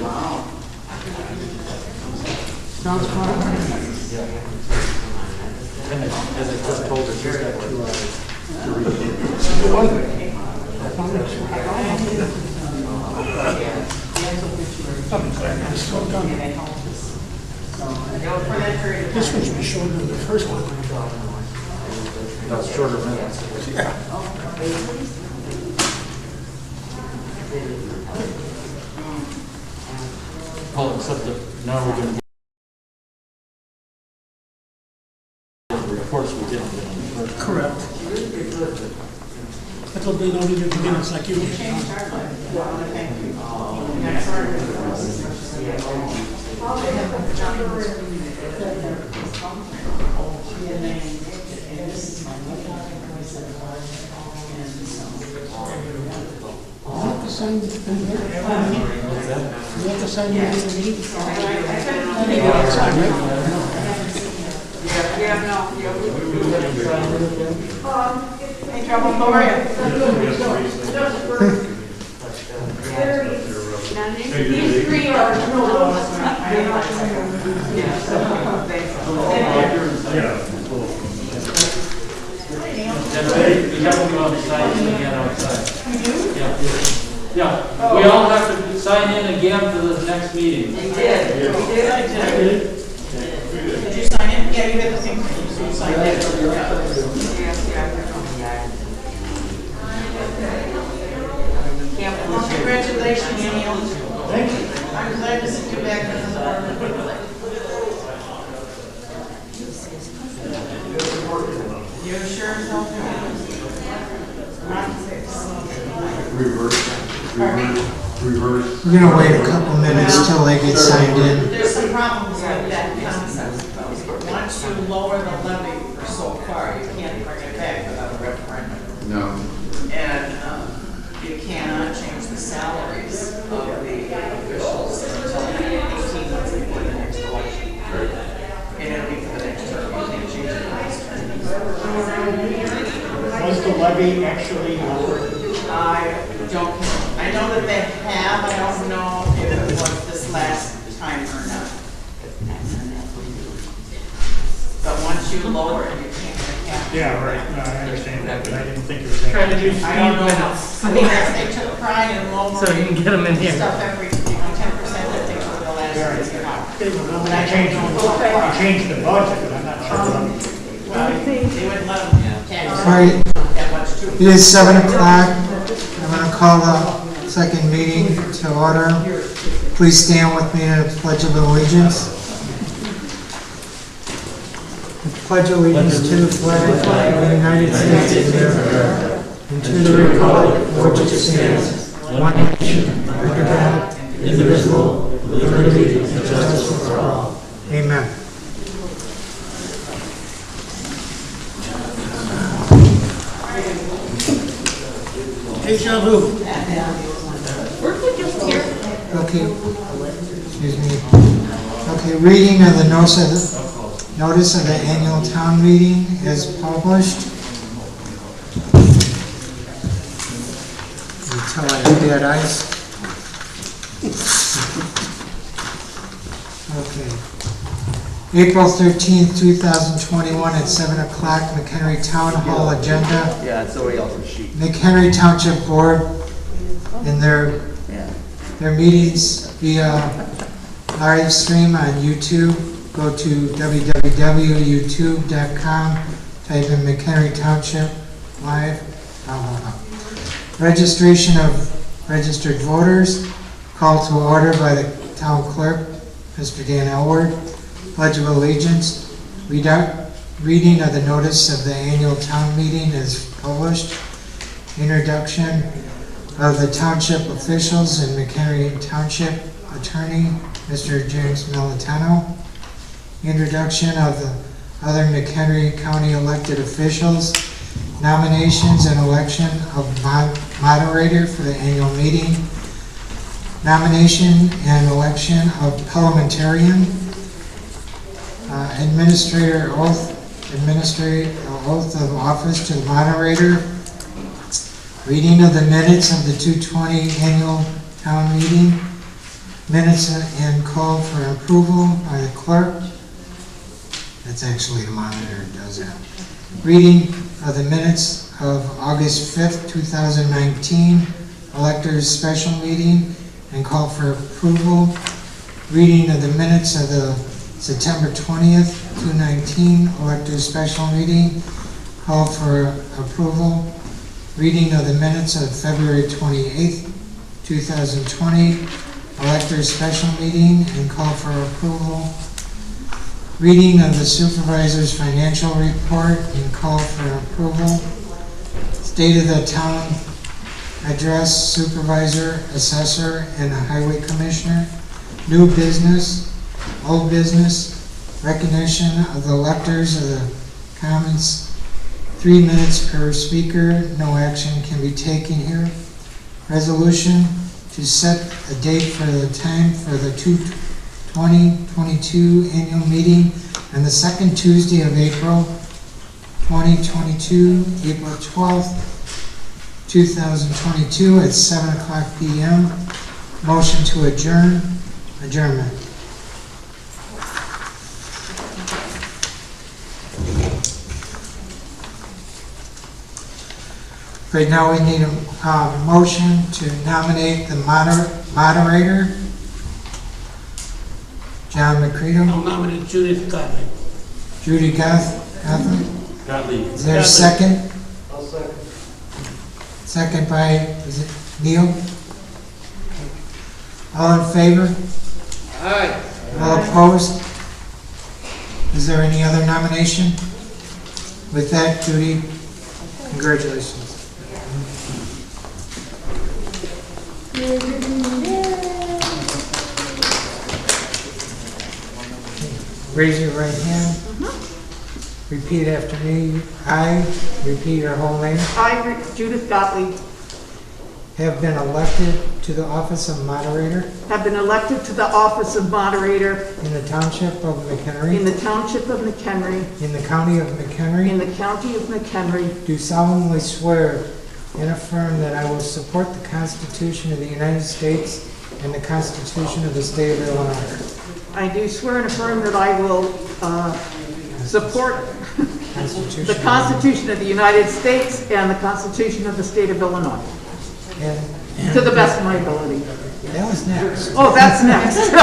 Wow. Sounds fun. As I just told her, she's got 2 hours to read it. This one should be shorter than the first one. That's shorter minutes. Yeah. Well, except that now we're going to get the reports we didn't get on the first. Correct. That's what they don't even begin, it's like you did. You have to sign the meeting. Hey, trouble for you. These 3 are We have to go outside and again outside. Yeah, we all have to sign in again for the next meeting. We did. Did you sign in? Yeah, you had the thing. You signed in. Well, congratulations, Neil. Thank you. I'm glad to see you back in the department. You're sure as hell We're gonna wait a couple minutes till they get signed in. There's some problems with that concept. Once you lower the levy for so far, you can't bring it back without a referendum. No. And you cannot change the salaries of the officials until 18 months before the next election. And it'll be for the next term. You can't change it last term. Was the levy actually lowered? I know that they have. I don't know if it was this last time or not. But once you lower it, you can't have. Yeah, right. No, I understand that, but I didn't think it was that. Trying to do I don't know. I think they took pride in lowering So you can get them in here. stuff every 10% that they took the last year. But I Changed the budget, but I'm not sure. Well, they wouldn't let them tax All right, that much too. it is 7 o'clock. I'm gonna call the second meeting to order. Please stand with me in a pledge of allegiance. I pledge allegiance to the flag of the United States of America and to the republic for which it stands, one nation, under God, indivisible, with liberty and justice for all. Amen. Deja vu. Weren't we just here? Okay, excuse me. Okay, reading of the notice of the annual town meeting is published. Until I have dead eyes. Okay. April 13th, 2021 at 7 o'clock, Mchenry Town Hall agenda. Yeah, it's somebody else's sheet. Mchenry Township Board in their meetings via live stream on YouTube. Go to www.youtube.com, type in Mchenry Township Live. Registration of registered voters, call to order by the town clerk, Mr. Dan Elward. Pledge of Allegiance. Reading of the notice of the annual town meeting is published. Introduction of the township officials and Mchenry Township Attorney, Mr. James Militano. Introduction of the other McHenry County elected officials. Nominations and election of moderator for the annual meeting. Nomination and election of parliamentarian. Administrator oath of office to the moderator. Reading of the minutes of the 220 annual town meeting. Minutes and call for approval by the clerk. That's actually the monitor who does that. Reading of the minutes of August 5th, 2019, electors special meeting and call for approval. Reading of the minutes of the September 20th, 2019, electors special meeting, call for approval. Reading of the minutes of February 28th, 2020, electors special meeting and call for approval. Reading of the supervisor's financial report and call for approval. State of the town address, supervisor, assessor, and highway commissioner. New business, old business, recognition of the electors of the commons. 3 minutes per speaker, no action can be taken here. Resolution to set a date for the time for the 2022 annual meeting on the second Tuesday of April 2022, April 12th, 2022 at 7 o'clock p.m. Motion to adjournment. Right now we need a motion to nominate the moderator, John McCready. I'll nominate Judith Gottlieb. Judy Gottlieb. Is there a second? I'll second. Second by, is it Neil? All in favor? Aye. All opposed? Is there any other nomination? With that, Judy, congratulations. Raise your right hand. Repeat after me. I, repeat your whole name, I, Judith Gottlieb, have been elected to the office of moderator have been elected to the office of moderator in the township of in McHenry, the township of Mchenry, in the county of in McHenry, the county of McHenry, do solemnly swear and affirm that I will support the Constitution of the United States and the Constitution of the State of Illinois. I do swear and affirm that I will support the Constitution of the United States and the Constitution of the State of Illinois, And to the best of my ability. that was next. Oh, that's next.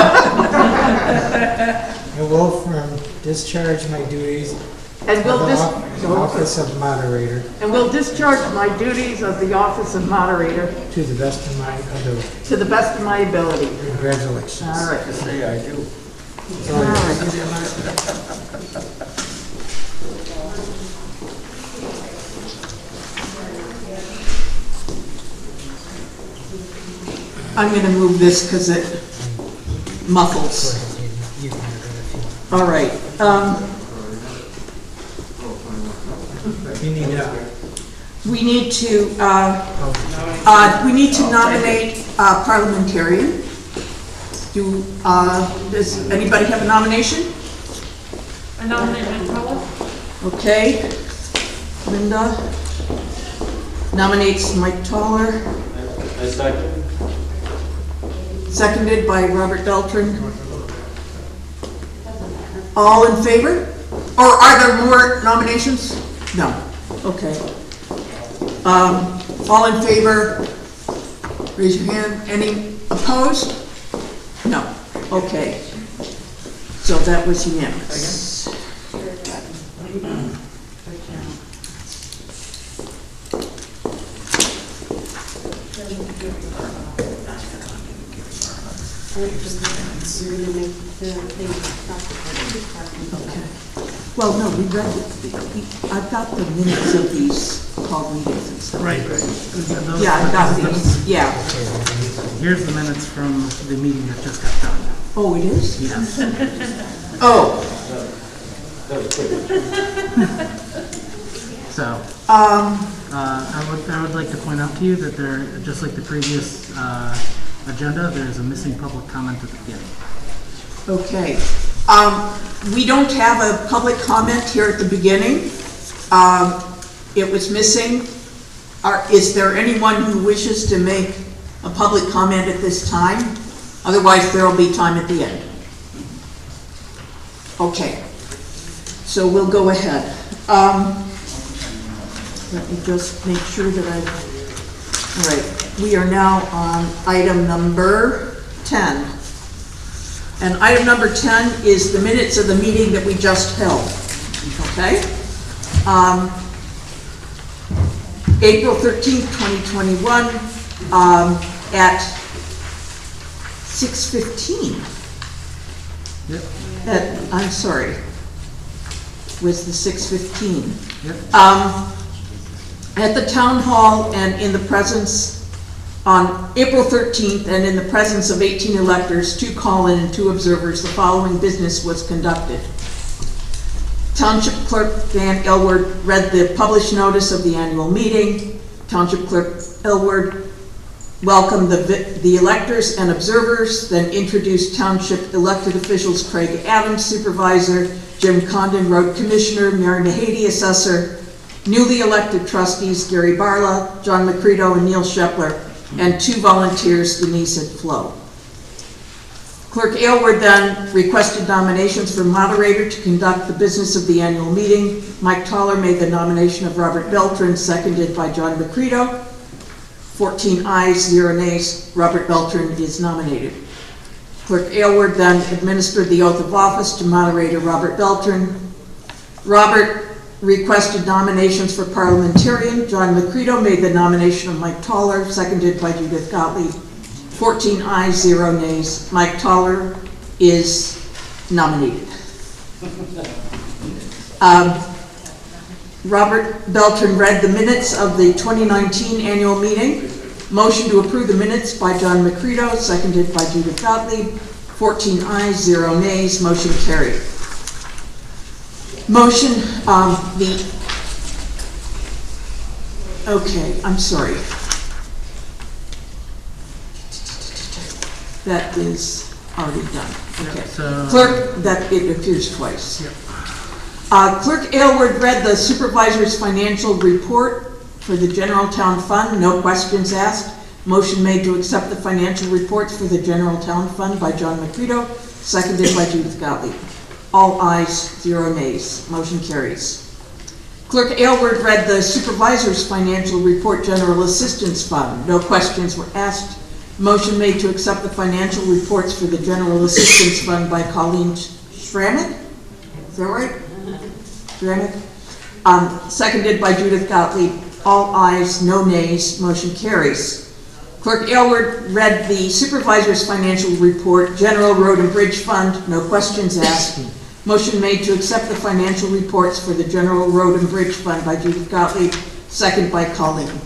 I will affirm discharge my duties And of will the office of moderator discharge my duties of the office of moderator to the best of my ability. to the best of my ability. Congratulations. All right. Say I do. All right. I'm going to move this because it muffles. All right. We need to nominate a parliamentarian. Does anybody have a nomination? I nominate Linda. Okay. Linda nominates Mike Toller. I second. Seconded by Robert Beltran. All in favor? Or are there more nominations? No. Okay. All in favor? Raise your hand. Any opposed? No. Okay. So that was unanimous. Okay. Well, no, we read it. I've got the minutes of these call meetings and stuff. Right. Yeah, I've got these, yeah. Here's the minutes from the meeting that just got done. Oh, it is? Yes. Oh. So, I would like to point out to you that there, just like the previous agenda, there's a missing public comment at the beginning. Okay. We don't have a public comment here at the beginning. It was missing. Is there anyone who wishes to make a public comment at this time? Otherwise, there will be time at the end. Okay. So we'll go ahead. Let me just make sure that all right. We are now on item number 10. And item number 10 is the minutes of the meeting that we just held. Okay? April 13th, 2021, at 6:15. Yep. I'm sorry. Was the 6:15. Yep. At the town hall and in the presence on April 13th, and in the presence of 18 electors, 2 call-in and 2 observers, the following business was conducted. Township Clerk Dan Elward read the published notice of the annual meeting. Township Clerk Elward welcomed the electors and observers, then introduced Township elected officials Craig Adams, Supervisor, Jim Condon, Road Commissioner, Mary Mahady, Assessor, newly elected trustees Gary Barla, John Macredo, and Neil Shepler, and 2 volunteers, Denise and Flo. Clerk Aylward then requested nominations for moderator to conduct the business of the annual meeting. Mike Toller made the nomination of Robert Beltran, seconded by John Macredo. 14 ayes, 0 nays. Robert Beltran is nominated. Clerk Aylward then administered the oath of office to moderator Robert Beltran. Robert requested nominations for parliamentarian. John Macredo made the nomination of Mike Toller, seconded by Judith Gottlieb. 14 ayes, 0 nays. Mike Toller is nominated. Robert Beltran read the minutes of the 2019 annual meeting. Motion to approve the minutes by John Macredo, seconded by Judith Gottlieb. 14 ayes, 0 nays. Motion carried. Motion, okay, I'm sorry. That is already done. Okay. So, Clerk, that it appears twice. Yep. Clerk Aylward read the supervisor's financial report for the general town fund. No questions asked. Motion made to accept the financial reports for the general town fund by John Macredo, seconded by Judith Gottlieb. All ayes, 0 nays. Motion carries. Clerk Aylward read the supervisor's financial report, general assistance fund. No questions were asked. Motion made to accept the financial reports for the general assistance fund by Colleen Schrammett. Is that right? Schrammett. Seconded by Judith Gottlieb. All ayes, no nays. Motion carries. Clerk Aylward read the supervisor's financial report, general road and bridge fund. No questions asked. Motion made to accept the financial reports for the general road and bridge fund by Judith Gottlieb, second by Colleen.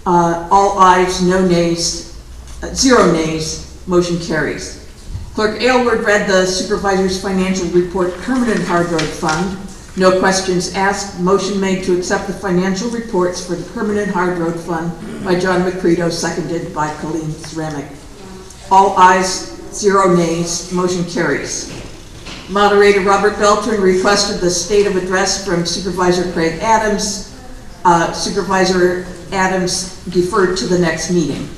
All ayes, no nays. 0 nays, motion carries. Clerk Aylward read the Supervisor's Financial Report, Permanent Hard Road Fund. No questions asked. Motion made to accept the financial reports for the Permanent Hard Road Fund by John McCredo, seconded by Colleen Ceramic. All ayes, 0 nays, motion carries. Moderator Robert Beltran requested the state of address from Supervisor Craig Adams. Supervisor Adams deferred to the next meeting.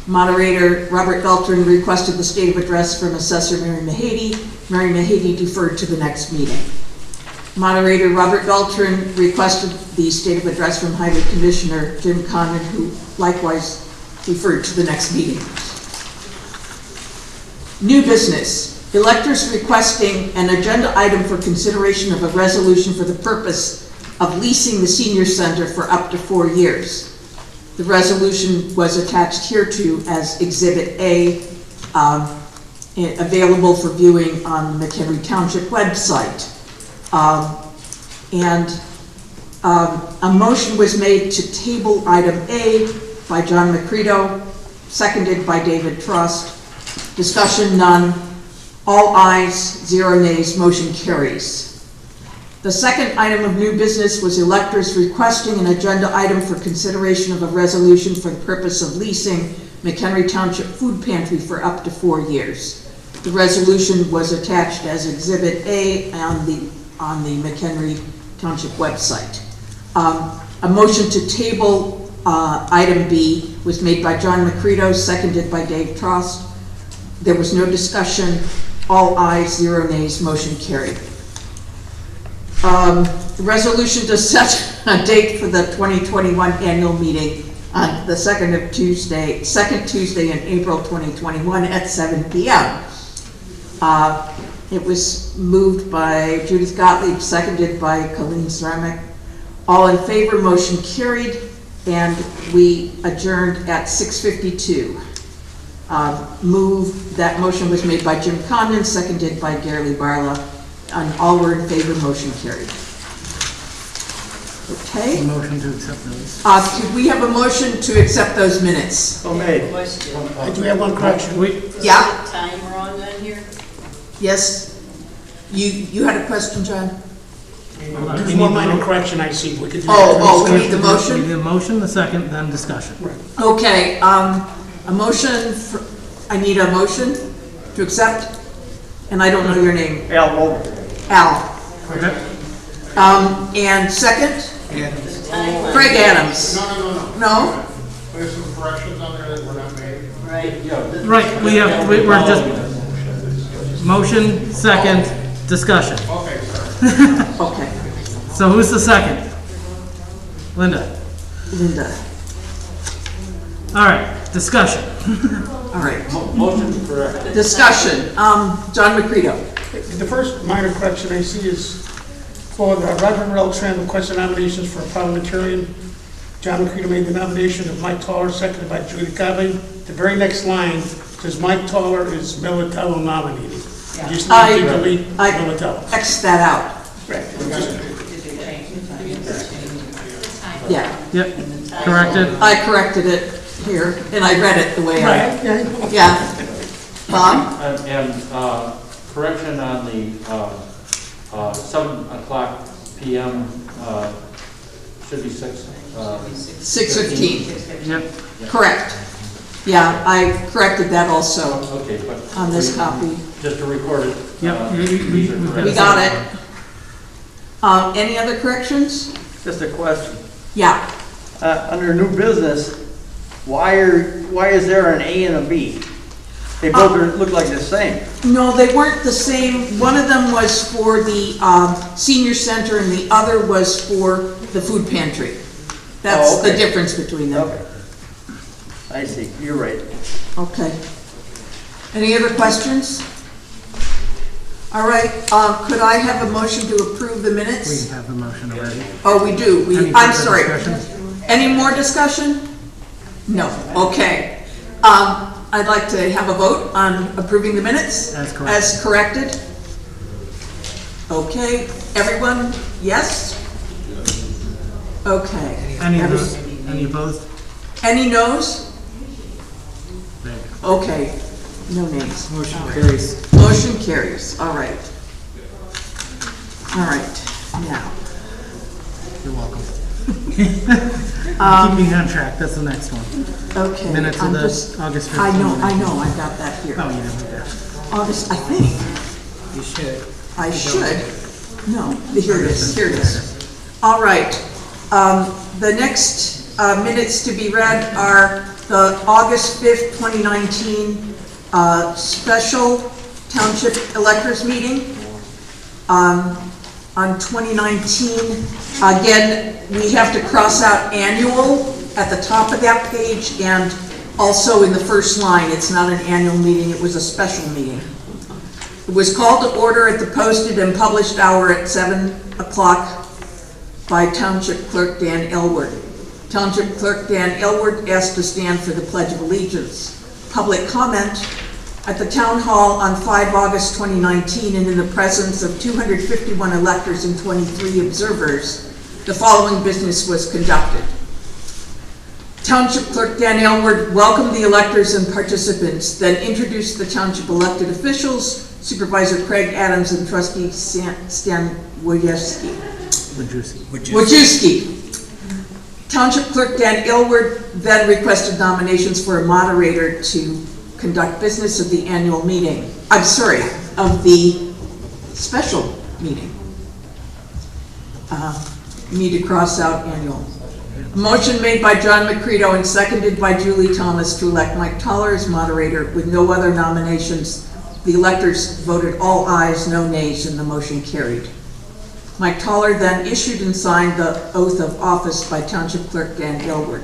Moderator Robert Beltran requested the state of address from Assessor Mary Mahady. Mary Mahady deferred to the next meeting. Moderator Robert Beltran requested the state of address from Highway Commissioner Jim Condon, who likewise deferred to the next meeting. New business. Electors requesting an agenda item for consideration of a resolution for the purpose of leasing the senior center for up to 4 years. The resolution was attached hereto as Exhibit A, available for viewing on the Mchenry Township website. A motion was made to table item A by John McCredo, seconded by David Trust. Discussion none. All ayes, 0 nays, motion carries. The second item of new business was electors requesting an agenda item for consideration of a resolution for the purpose of leasing Mchenry Township Food Pantry for up to 4 years. The resolution was attached as Exhibit A on the McHenry Township website. A motion to table item B was made by John McCredo, seconded by Dave Trost. There was no discussion. All ayes, 0 nays, motion carried. The resolution to set a date for the 2021 annual meeting on the second Tuesday in April 2021 at 7 p.m. It was moved by Judith Gottlieb, seconded by Colleen Ceramic. All in favor, motion carried, and we adjourned at 6:52. That motion was made by Jim Condon, seconded by Gary Barla, and all were in favor, motion carried. Okay. Motion to accept those. Could we have a motion to accept those minutes? So made. Do we have one correction? Yeah? Time we're on then here? Yes? You had a question, John? There's one minor correction I see. We could do We need the motion? We need a motion, the second, then discussion. Okay, a motion, I need a motion to accept, and I don't know your name. Al. Okay. And second? Craig Adams. No? There's some corrections on there that were not made. Right. Right, we're just, motion, second, discussion. Okay, sorry. Okay, So who's the second? Linda. Linda. All right, discussion. All right, Motion correct. discussion. John McCredo. The first minor correction I see is for the Roger Beltran requested nominations for a parliamentarian. John McCredo made the nomination of Mike Toller, seconded by Judy Gottlieb. The very next line says Mike Toller is Militello nominated. You just need to delete Militello. X that out. Yeah, Yep, corrected. I corrected it here, and I read it the way Right, yeah. Bob? And correction on the 7 o'clock p.m. Should be 6:15. Yep. Correct. Yeah, I corrected that also Okay, but on this copy. just to record it. Yep, We got it. Any other corrections? Just a question. Yeah. Under new business, why is there an A and a B? They both look like the same. No, they weren't the same. One of them was for the senior center and the other was for the food pantry. That's the difference between them. Okay. I see, you're right. Okay. Any other questions? All right, could I have a motion to approve the minutes? We have the motion already. Oh, we do. Any I'm further sorry. discussion? Any more discussion? No. Okay. I'd like to have a vote on approving the minutes. As corrected. As corrected. Okay. Everyone, yes? Okay. Any opposed? Any no's? There. Okay, no names. Motion carries. Motion carries, all right. All right, now. You're welcome. Keeping on track, that's the next one. Okay. Minutes of I'm the just- August 5th. I know, I got that here. Oh, you didn't do that. August, I think, You should. I should, no, here it is. All right, the next minutes to be read are the August 5th, 2019 special township electors meeting. On 2019, again, we have to cross out annual at the top of that page and also in the first line. It's not an annual meeting, it was a special meeting. It was called to order at the posted and published hour at 7 o'clock by Township Clerk Dan Elward. Township Clerk Dan Elward asked to stand for the Pledge of Allegiance. Public comment at the Town Hall on 5 August 2019 and in the presence of 251 electors and 23 observers, the following business was conducted. Township Clerk Dan Elward welcomed the electors and participants, then introduced the township elected officials, Supervisor Craig Adams and Trustee Stan Wojcicki. Township Clerk Dan Elward then requested nominations for a moderator to conduct business of the annual meeting. Of the special meeting. You need to cross out annual. A motion made by John McCredo and seconded by Julie Thomas to elect Mike Toller as moderator with no other nominations. The electors voted all ayes, no nays, and the motion carried. Mike Toller then issued and signed the oath of office by Township Clerk Dan Elward.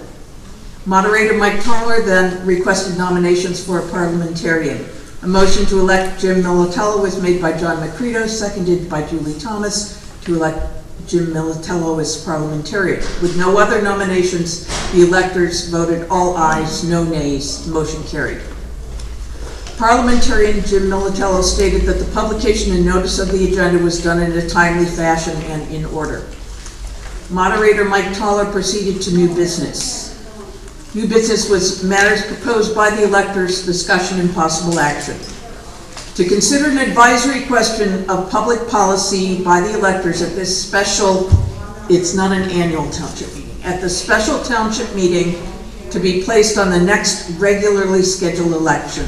Moderator Mike Toller then requested nominations for a parliamentarian. A motion to elect Jim Militello was made by John McCredo, seconded by Julie Thomas to elect Jim Militello as parliamentarian. With no other nominations, the electors voted all ayes, no nays, motion carried. Parliamentarian Jim Militello stated that the publication and notice of the agenda was done in a timely fashion and in order. Moderator Mike Toller proceeded to new business. New business was matters proposed by the electors, discussion and possible action. To consider an advisory question of public policy by the electors at this special, it's not an annual township meeting, at the special township meeting to be placed on the next regularly scheduled election.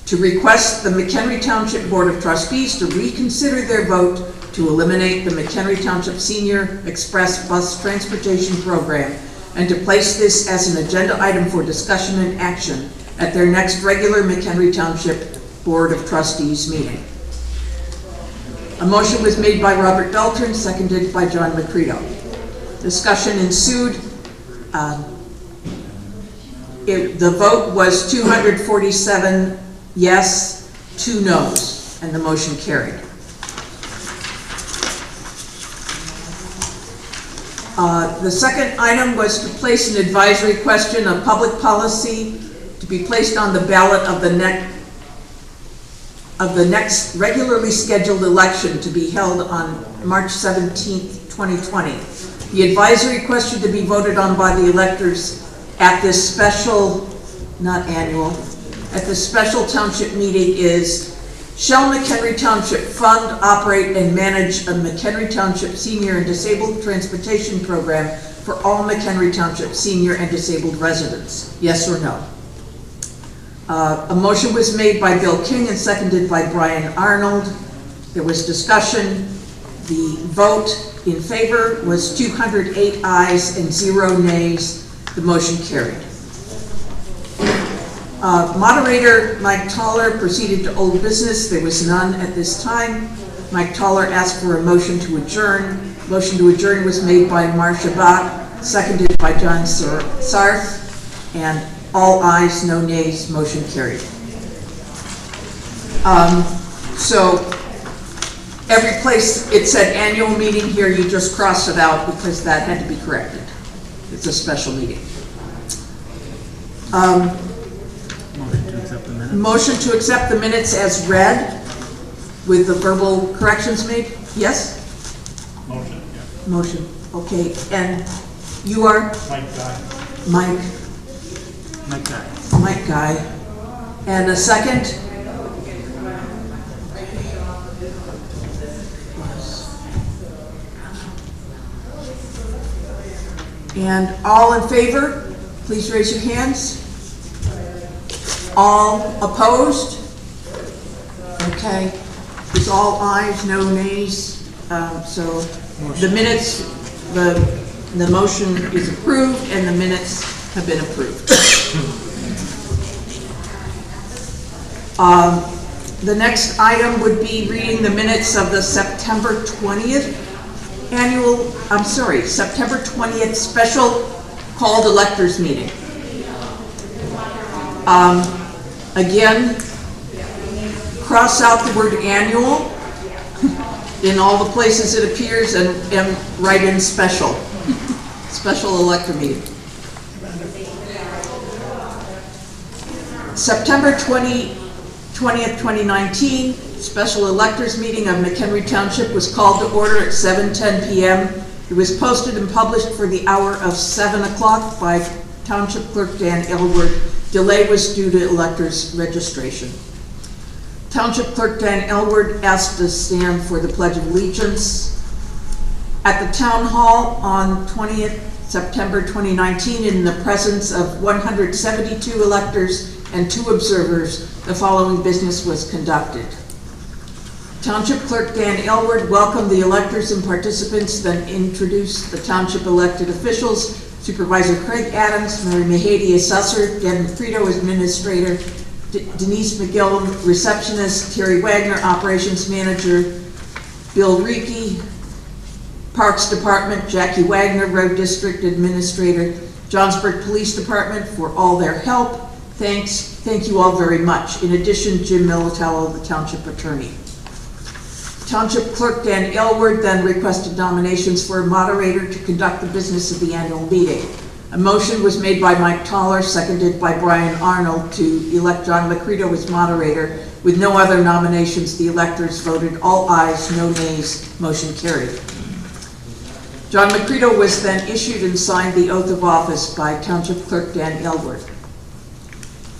To request the Mchenry Township Board of Trustees to reconsider their vote to eliminate the Mchenry Township Senior Express Bus Transportation Program and to place this as an agenda item for discussion and action at their next regular Mchenry Township Board of Trustees meeting. A motion was made by Robert Beltran, seconded by John McCredo. Discussion ensued. The vote was 247 yes, 2 noes, and the motion carried. The second item was to place an advisory question of public policy to be placed on the ballot of the next regularly scheduled election to be held on March 17th, 2020. The advisory question to be voted on by the electors at this special, not annual, at the special township meeting is: shall Mchenry Township fund, operate, and manage a Mchenry Township senior and disabled transportation program for all Mchenry Township senior and disabled residents? Yes or no? A motion was made by Bill King and seconded by Brian Arnold. There was discussion. The vote in favor was 208 ayes and 0 nays. The motion carried. Moderator Mike Toller proceeded to old business. There was none at this time. Mike Toller asked for a motion to adjourn. Motion to adjourn was made by Marcia Bach, seconded by John Sarf, and all ayes, no nays, motion carried. So every place it said annual meeting here, you just crossed it out because that had to be corrected. It's a special meeting. Motion to accept the minutes as read with the verbal corrections made. Yes? Motion, yeah. Motion, okay. And you are? Mike Guy. Mike. Mike Guy. Mike Guy. And a second? And all in favor, please raise your hands. All opposed? Okay, it's all ayes, no nays. So the minutes, the motion is approved and the minutes have been approved. The next item would be reading the minutes of the September 20th September 20th special called electors meeting. Again, cross out the word annual in all the places it appears and write in special. Special elector meeting. September 20th, 2019, special electors meeting of Mchenry Township was called to order at 7:10 p.m. It was posted and published for the hour of 7 o'clock by Township Clerk Dan Elward. Delay was due to electors' registration. Township Clerk Dan Elward asked to stand for the Pledge of Allegiance. At the Town Hall on 20th September 2019, in the presence of 172 electors and 2 observers, the following business was conducted. Township Clerk Dan Elward welcomed the electors and participants, then introduced the township elected officials: Supervisor Craig Adams, Mary Mahady, Assessor, Deb Frito, Administrator, Denise McGill, Receptionist, Terry Wagner, Operations Manager, Bill Reiki, Parks Department, Jackie Wagner, Road District Administrator, Johnsburg Police Department for all their help. Thank you all very much. In addition, Jim Militello, the Township Attorney. Township Clerk Dan Elward then requested nominations for a moderator to conduct the business of the annual meeting. A motion was made by Mike Toller, seconded by Brian Arnold, to elect John Macredo as moderator. With no other nominations, the electors voted all ayes, no nays. Motion carried. John Macredo was then issued and signed the oath of office by Township Clerk Dan Elward.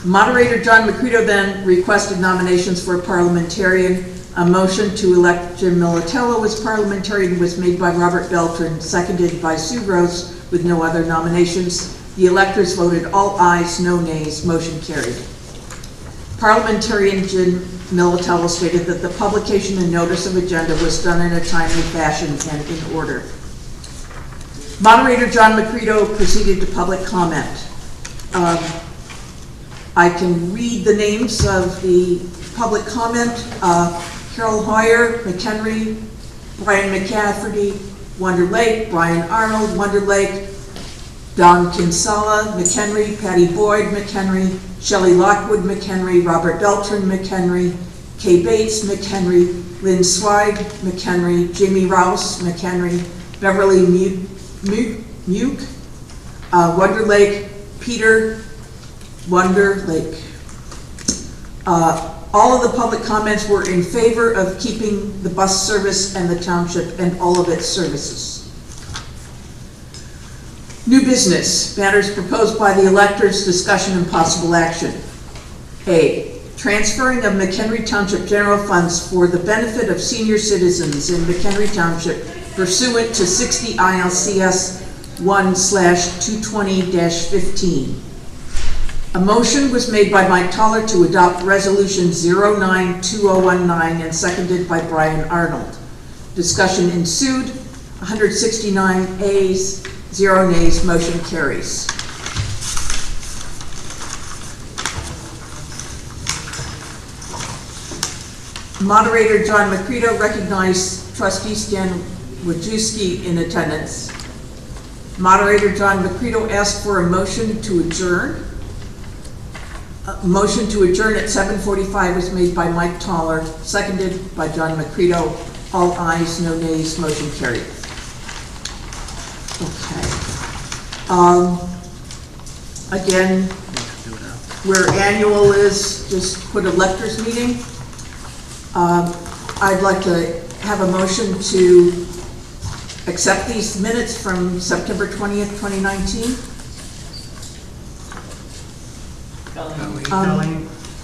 Moderator John Macredo then requested nominations for a parliamentarian. A motion to elect Jim Militello as parliamentarian was made by Robert Beltran, seconded by Sue Rose, with no other nominations. The electors voted all ayes, no nays. Motion carried. Parliamentarian Jim Militello stated that the publication and notice of agenda was done in a timely fashion and in order. Moderator John Macredo proceeded to public comment. I can read the names of the public comment. Carol Hoyer, Mchenry, Brian McCafferty, Wonder Lake, Brian Arnold, Wonder Lake, Don Kinsella, Mchenry, Patty Boyd, Mchenry, Shelley Lockwood, Mchenry, Robert Beltran, Mchenry, Kay Bates, Mchenry, Lynn Swide, Mchenry, Jamie Rouse, Mchenry, Beverly Muke, Wonder Lake, Peter Wonder Lake. All of the public comments were in favor of keeping the bus service and the township and all of its services. New business, matters proposed by the electors, discussion and possible action. A, transferring of Mchenry Township general funds for the benefit of senior citizens in Mchenry Township pursuant to 60 ILCS 1/220-15. A motion was made by Mike Toller to adopt Resolution 092019 and seconded by Brian Arnold. Discussion ensued. 169 ayes, 0 nays. Motion carries. Moderator John Macredo recognized Trustee Stan Wojcicki in attendance. Moderator John Macredo asked for a motion to adjourn. A motion to adjourn at 7:45 was made by Mike Toller, seconded by John Macredo. All ayes, no nays. Motion carried. Okay. Again, where annual is, just put electors meeting. I'd like to have a motion to accept these minutes from September 20th, 2019.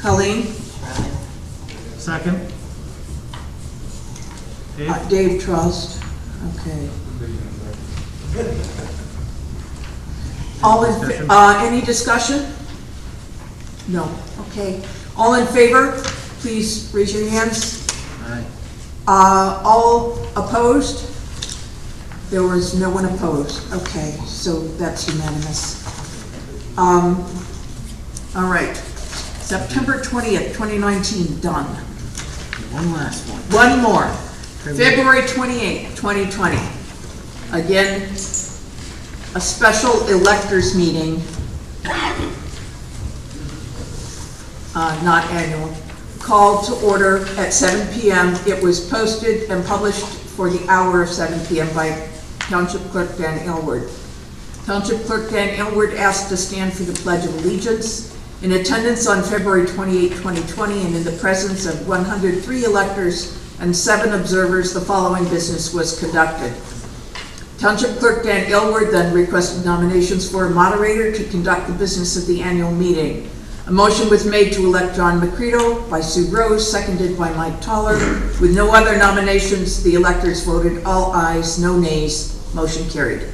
Colleen? Second. Dave? Dave Trust, okay. All in, any discussion? No, okay. All in favor, please raise your hands. Aye. All opposed? There was no one opposed. Okay, so that's unanimous. All right, September 20th, 2019, done. One last one. One more, February 28th, 2020. Again, a special electors meeting, not annual, called to order at 7 p.m. It was posted and published for the hour of 7 p.m. by Township Clerk Dan Aylward. Township Clerk Dan Aylward asked to stand for the Pledge of Allegiance. In attendance on February 28, 2020, and in the presence of 103 electors and 7 observers, the following business was conducted. Township Clerk Dan Aylward then requested nominations for a moderator to conduct the business of the annual meeting. A motion was made to elect John McCredo by Sue Rose, seconded by Mike Toller. With no other nominations, the electors voted all ayes, no nays. Motion carried.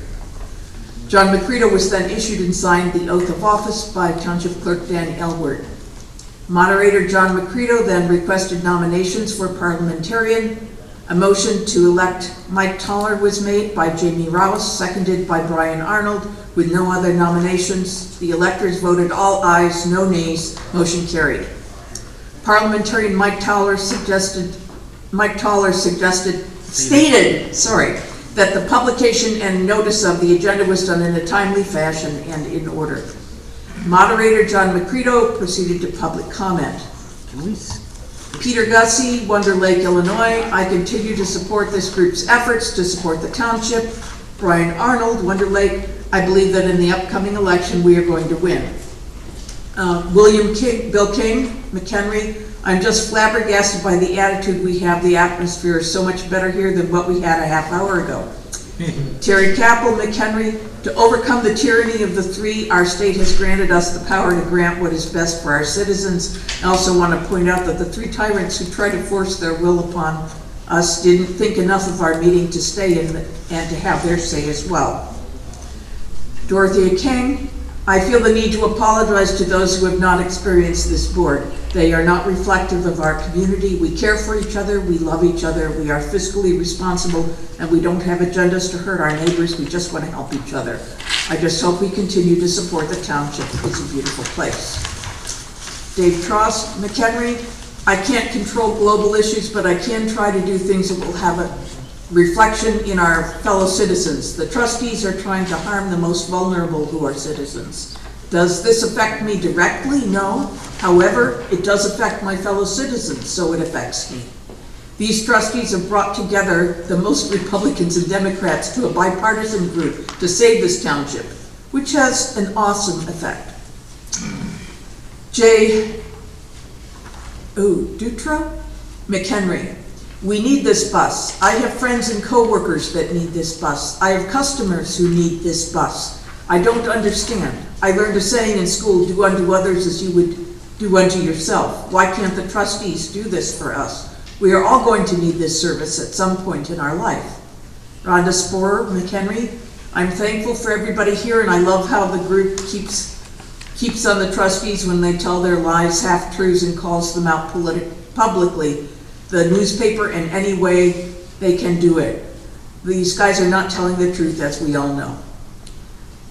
John McCredo was then issued and signed the oath of office by Township Clerk Dan Aylward. Moderator John McCredo then requested nominations for parliamentarian. A motion to elect Mike Toller was made by Jamie Rouse, seconded by Brian Arnold. With no other nominations, the electors voted all ayes, no nays. Motion carried. Parliamentarian Mike Toller stated that the publication and notice of the agenda was done in a timely fashion and in order. Moderator John McCredo proceeded to public comment. Peter Gussie, Wonder Lake, Illinois. I continue to support this group's efforts to support the township. Brian Arnold, Wonder Lake. I believe that in the upcoming election we are going to win. Bill King, Mchenry. I'm just flabbergasted by the attitude we have. The atmosphere is so much better here than what we had a half hour ago. Terry Capel, McHenry. To overcome the tyranny of the three, our state has granted us the power to grant what is best for our citizens. I also want to point out that the three tyrants who try to force their will upon us didn't think enough of our meeting to stay in and to have their say as well. Dorothea King. I feel the need to apologize to those who have not experienced this board. They are not reflective of our community. We care for each other, we love each other, we are fiscally responsible, and we don't have agendas to hurt our neighbors. We just want to help each other. I just hope we continue to support the township. It's a beautiful place. Dave Trost, McHenry. I can't control global issues, but I can try to do things that will have a reflection in our fellow citizens. The trustees are trying to harm the most vulnerable who are citizens. Does this affect me directly? No. However, it does affect my fellow citizens, so it affects me. These trustees have brought together the most Republicans and Democrats to a bipartisan group to save this township, which has an awesome effect. Dutra? McHenry. We need this bus. I have friends and co-workers that need this bus. I have customers who need this bus. I don't understand. I learned a saying in school, do unto others as you would do unto yourself. Why can't the trustees do this for us? We are all going to need this service at some point in our life. Rhonda Sporer, McHenry. I'm thankful for everybody here, and I love how the group keeps on the trustees when they tell their lies, half-truths, and calls them out publicly. The newspaper in any way they can do it. These guys are not telling the truth, as we all know.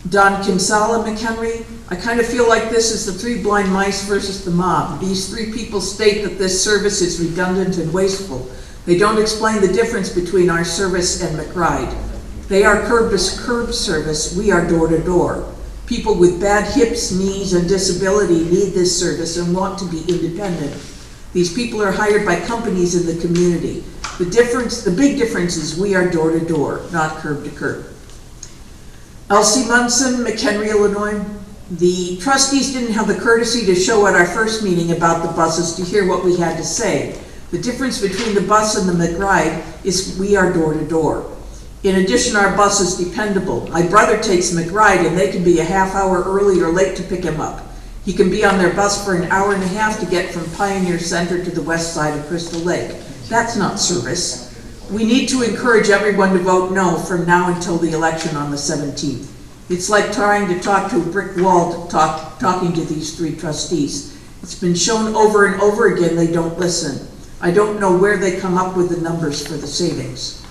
Don Kinsella, McHenry. I kind of feel like this is the three blind mice versus the mob. These three people state that this service is redundant and wasteful. They don't explain the difference between our service and McBride. They are curb service, we are door to door. People with bad hips, knees, and disability need this service and want to be independent. These people are hired by companies in the community. The big difference is we are door to door, not curb to curb. Elsie Munson, McHenry, Illinois. The trustees didn't have the courtesy to show at our first meeting about the buses to hear what we had to say. The difference between the bus and the McBride is we are door to door. In addition, our bus is dependable. My brother takes McBride and they can be a half hour early or late to pick him up. He can be on their bus for an hour and a half to get from Pioneer Center to the west side of Crystal Lake. That's not service. We need to encourage everyone to vote no from now until the election on the 17th. It's like trying to talk to a brick wall talking to these 3 trustees. It's been shown over and over again they don't listen. I don't know where they come up with the numbers for the savings.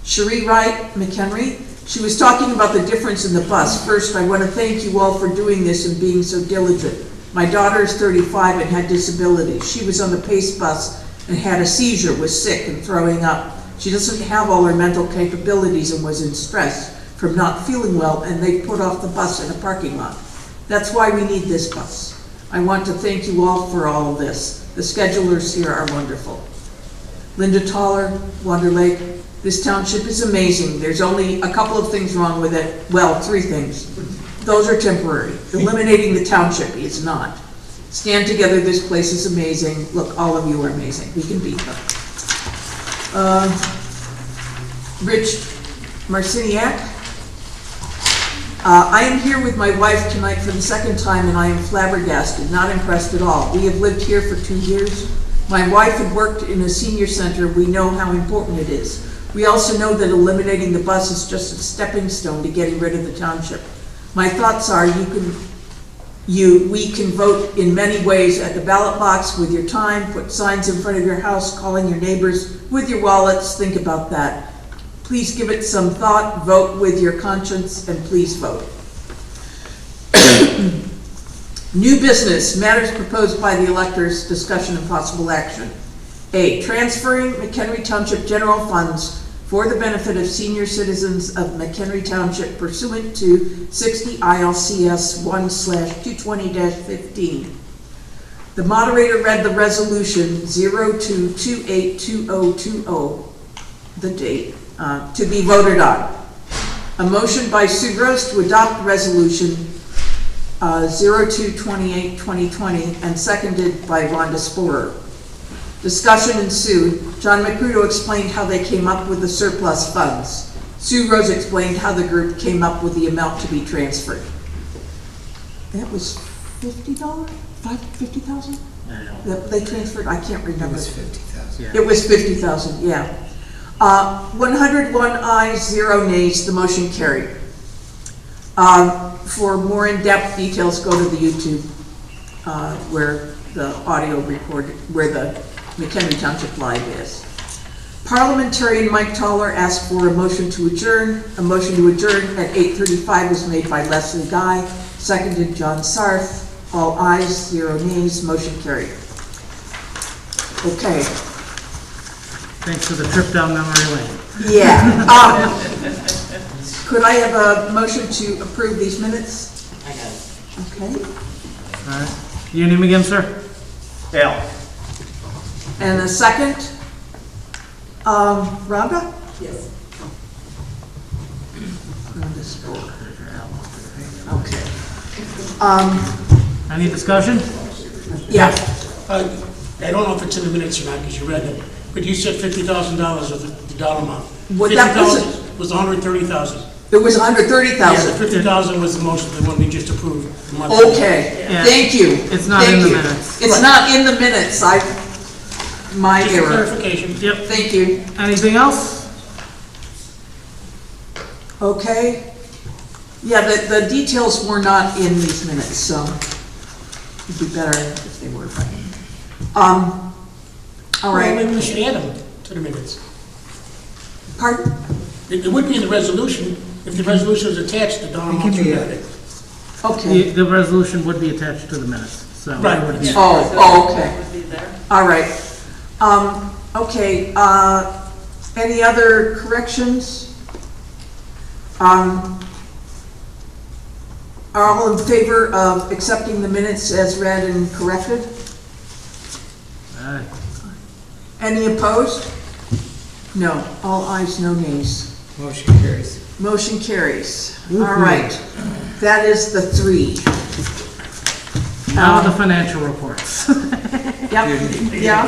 Cherie Wright, Mchenry, she was talking about the difference in the bus. First, I want to thank you all for doing this and being so diligent. My daughter is 35 and had disabilities. She was on the PACE bus and had a seizure, was sick and throwing up. She doesn't have all her mental capabilities and was in stress from not feeling well, and they put off the bus in a parking lot. That's why we need this bus. I want to thank you all for all of this. The schedulers here are wonderful. Linda Toller, Wonder Lake, this township is amazing. There's only a couple of things wrong with it. Well, 3 things. Those are temporary. Eliminating the township is not. Stand together, this place is amazing. Look, all of you are amazing. We can beat them. Rich Marciniak. I am here with my wife tonight for the 2nd time, and I am flabbergasted, not impressed at all. We have lived here for 2 years. My wife had worked in a senior center. We know how important it is. We also know that eliminating the bus is just a stepping stone to getting rid of the township. My thoughts are we can vote in many ways at the ballot box, with your time, put signs in front of your house, calling your neighbors, with your wallets. Think about that. Please give it some thought, vote with your conscience, and please vote. New business, matters proposed by the electors, discussion and possible action. A, transferring Mchenry Township general funds for the benefit of senior citizens of Mchenry Township pursuant to 60 ILCS 1/220-15. The moderator read the resolution 02282020, the date, to be voted on. A motion by Sue Gross to adopt resolution 02282020 and seconded by Rhonda Sporer. Discussion ensued. John Macrudo explained how they came up with the surplus funds. Sue Rose explained how the group came up with the amount to be transferred. That was $50? $50,000? They transferred? I can't remember. It was $50,000. It was $50,000, yeah. 101 ayes, 0 nays. The motion carried. For more in-depth details, go to the YouTube where the audio recorded, where the Mchenry Township Live is. Parliamentarian Mike Toller asked for a motion to adjourn. A motion to adjourn at 8:35 was made by Leslie Guy, seconded John Sarth. All ayes, 0 nays. Motion carried. Okay. Thanks for the trip down memory lane. Yeah. Could I have a motion to approve these minutes? I got it. Okay. All right. Your name again, sir? Al. And a second? Rhonda? Yes. Rhonda Sporer. Okay. Any discussion? Yeah. I don't know if it's in the minutes or not, because you read it, but you said $50,000 of the dollar amount. What that was? 50,000 was 130,000. It was $130,000. Yeah, 50,000 was the motion, the one we just approved. a month ago. Okay, Yeah. thank you. It's not Thank in the you. minutes. It's not in the minutes. My Just a error. clarification. Yep. Thank you. Anything else? Okay. Yeah, the details were not in these minutes, so it'd be better if they were. All Well, right. maybe we should add them to the minutes. Pardon? It would be in the resolution, if the resolution was attached, the dollar amount should be added. Okay. The resolution would be attached to the minutes, so. it Right. would be- Oh, okay. Would be there. All right. Okay, any other corrections? Are all in favor of accepting the minutes as read and corrected? Aye. Any opposed? No. All ayes, no nays. Motion carries. Motion carries. All right. That is the 3. Now the financial reports. Yep, yeah.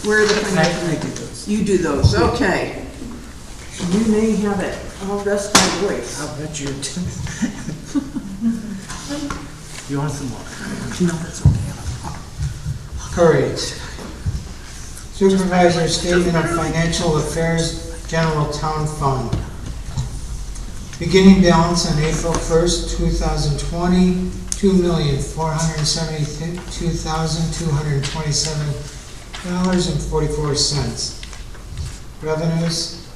Where are the financial? I do those. You do those, okay. You may have it. I'll rest my voice. I'll bet you do. You want some more? No, that's okay. All right. Supervisor statement of financial affairs, general town fund. Beginning balance on April 1st, 2020, $2,472,227.44. Revenues,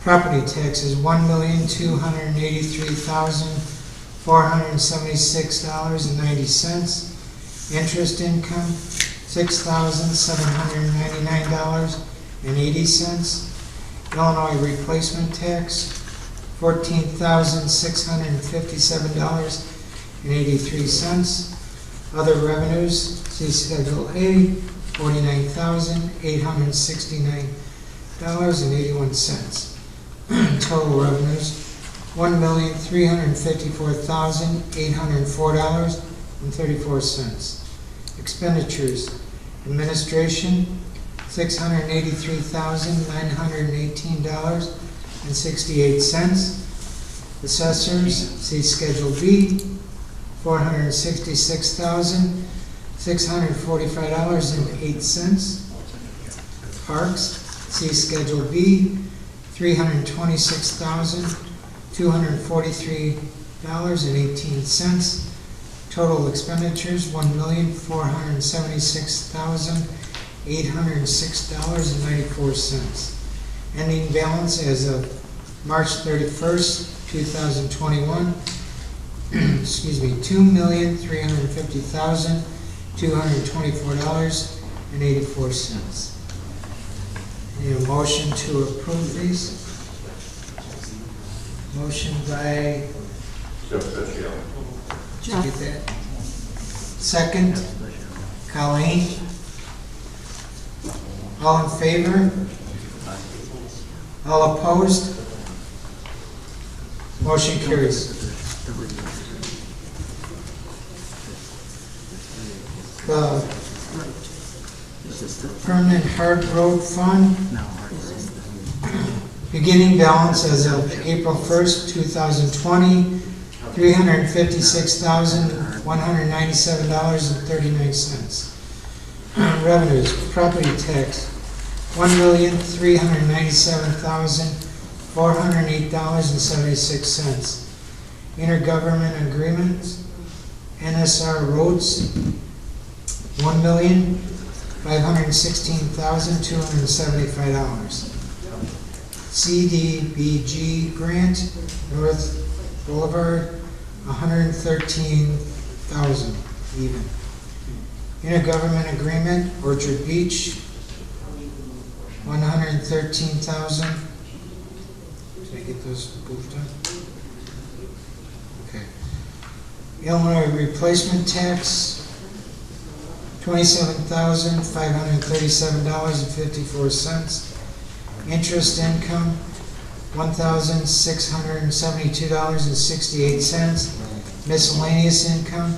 property taxes, $1,283,476.90. Interest income, $6,799.80. Illinois replacement tax, $14,657.83. Other revenues, see Schedule A, $49,869.81. Total revenues, $1,354,804.34. Expenditures, administration, $683,918.68. Assessors, see Schedule B, $466,645.08. Parks, see Schedule B, $326,243.18. Total expenditures, $1,476,806.94. Ending balance as of March 31st, 2021, excuse me, $2,350,224.84. Need a motion to approve these? Motion by Jeff. Get that? Second, Colleen. All in favor? All opposed? Motion carries. The Permanent Hard Road Fund, beginning balance as of April 1st, 2020, $356,197.39. Revenues, property tax, $1,397,408.76. Intergovernment agreements, NSR roads, $1,516,275. CDBG grant, North Boulevard, $113,000 even. Intergovernment agreement, Orchard Beach, $113,000. Did I get those both done? Okay. Illinois replacement tax, $27,537.54. Interest income, $1,672.68. Miscellaneous income,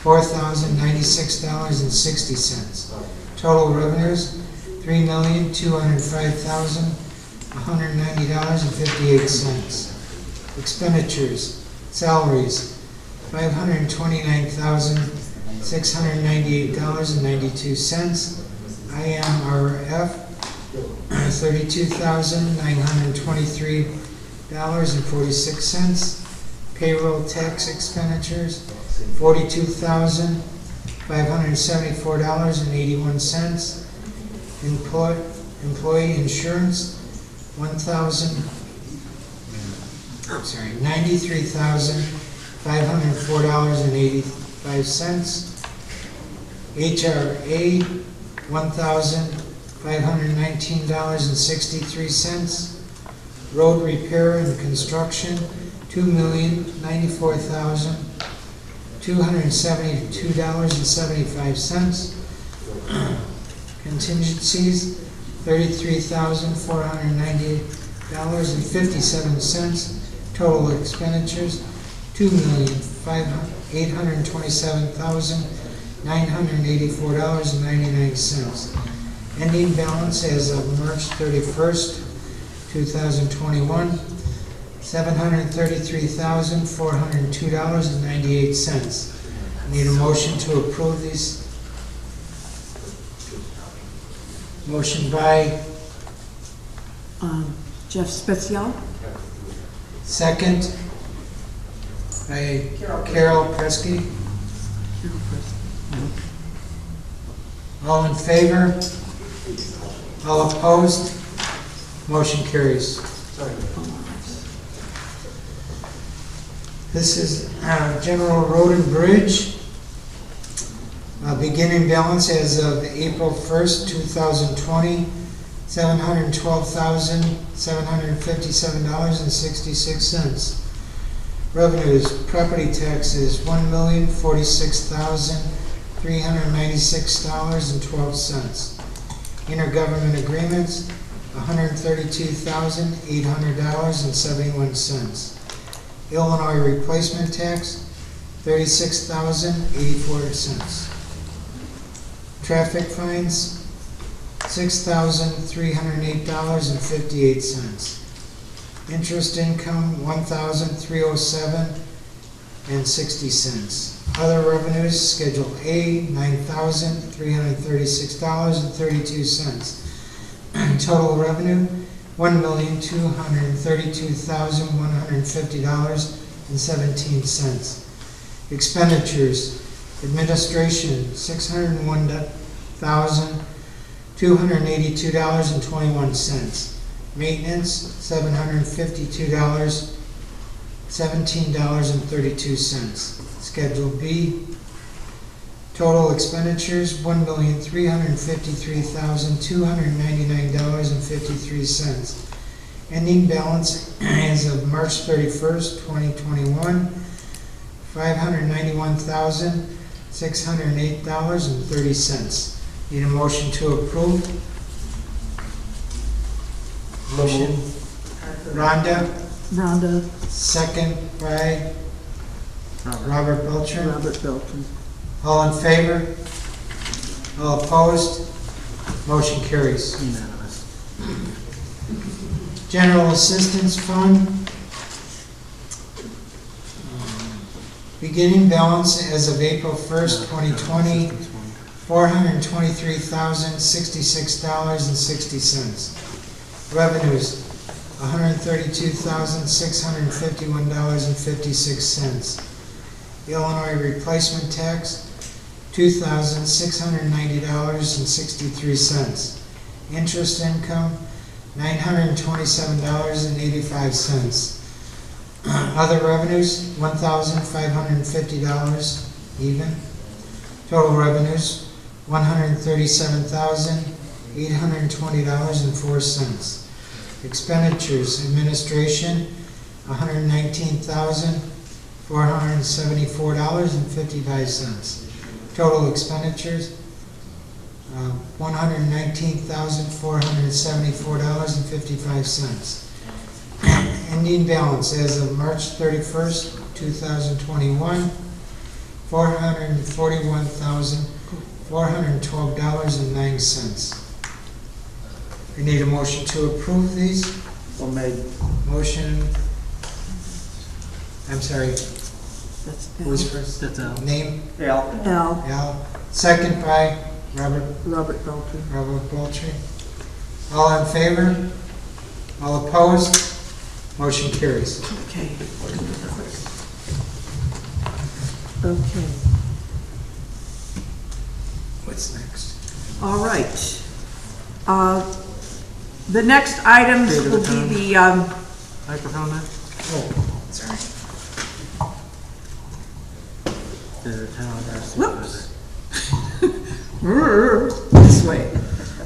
$4,096.60. Total revenues, $3,205,190.58. Expenditures, salaries, $529,698.92. IMRF, $32,923.46. Payroll tax expenditures, $42,574.81. Employee insurance, $93,504.85. HRA, $1,519.63. Road repair and construction, $2,094,272.75. Contingencies, $33,498.57. Total expenditures, $2,827,984.99. Ending balance as of March 31st, 2021, $733,402.98. Need a motion to approve these? Motion by, Jeff Spezial? second by Carol Presky. All in favor? All opposed? Motion carries. This is General Road and Bridge. Beginning balance as of April 1st, 2020, $712,757.66. Revenues, property taxes, $1,046,396.12. Intergovernment agreements, $132,800.71. Illinois replacement tax, $36,084. Traffic fines, $6,308.58. Interest income, $1,307.60. Other revenues, Schedule A, $9,336.32. Total revenue, $1,232,150.17. Expenditures, administration, $601,282.21. Maintenance, $752.17.32. Schedule B, total expenditures, $1,353,299.53. Ending balance as of March 31st, 2021, $591,608.30. Need a motion to approve? Motion. Rhonda, second by Robert Belcher. All in favor? All opposed? Motion carries. Unanimous. General Assistance Fund. Beginning balance as of April 1st, 2020, $423,066.60. Revenues, $132,651.56. Illinois replacement tax, $2,690.63. Interest income, $927.85. Other revenues, $1,550 even. Total revenues, $137,820.04. Expenditures, administration, $119,474.55. Total expenditures, $119,474.55. Ending balance as of March 31st, 2021, $441,412.09. I need a motion to approve these. So made. Motion. I'm sorry. Who's first? That's Al. Name? Al. Al. Second by Robert Belcher. Robert Belcher. All in favor? All opposed? Motion carries. Okay. What's next? All right. The next items will be the, Microphone there? Oh, sorry. The town address. whoops. This way.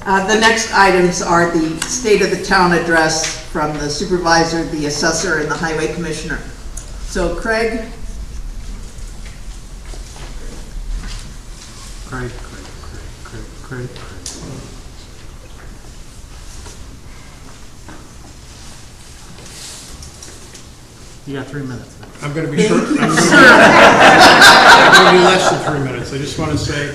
The next items are the state of the town address from the supervisor, the assessor, and the highway commissioner. So Craig? Craig. You got 3 minutes. I'm going to be short. I'm going to be less than 3 minutes. I just want to say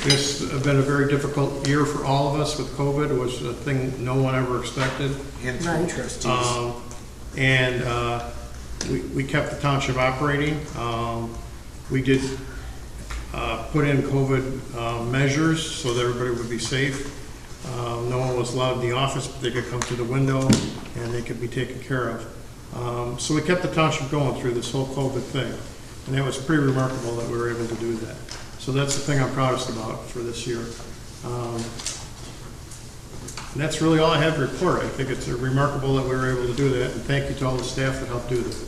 this has been a very difficult year for all of us with COVID. It was a thing no one ever expected. And three trustees. We kept the township operating. We did put in COVID measures so that everybody would be safe. No one was allowed in the office, but they could come through the window and they could be taken care of. So we kept the township going through this whole COVID thing. And that was pretty remarkable that we were able to do that. So that's the thing I'm proudest about for this year. And that's really all I have to report. I think it's remarkable that we were able to do that, and thank you to all the staff that helped do that.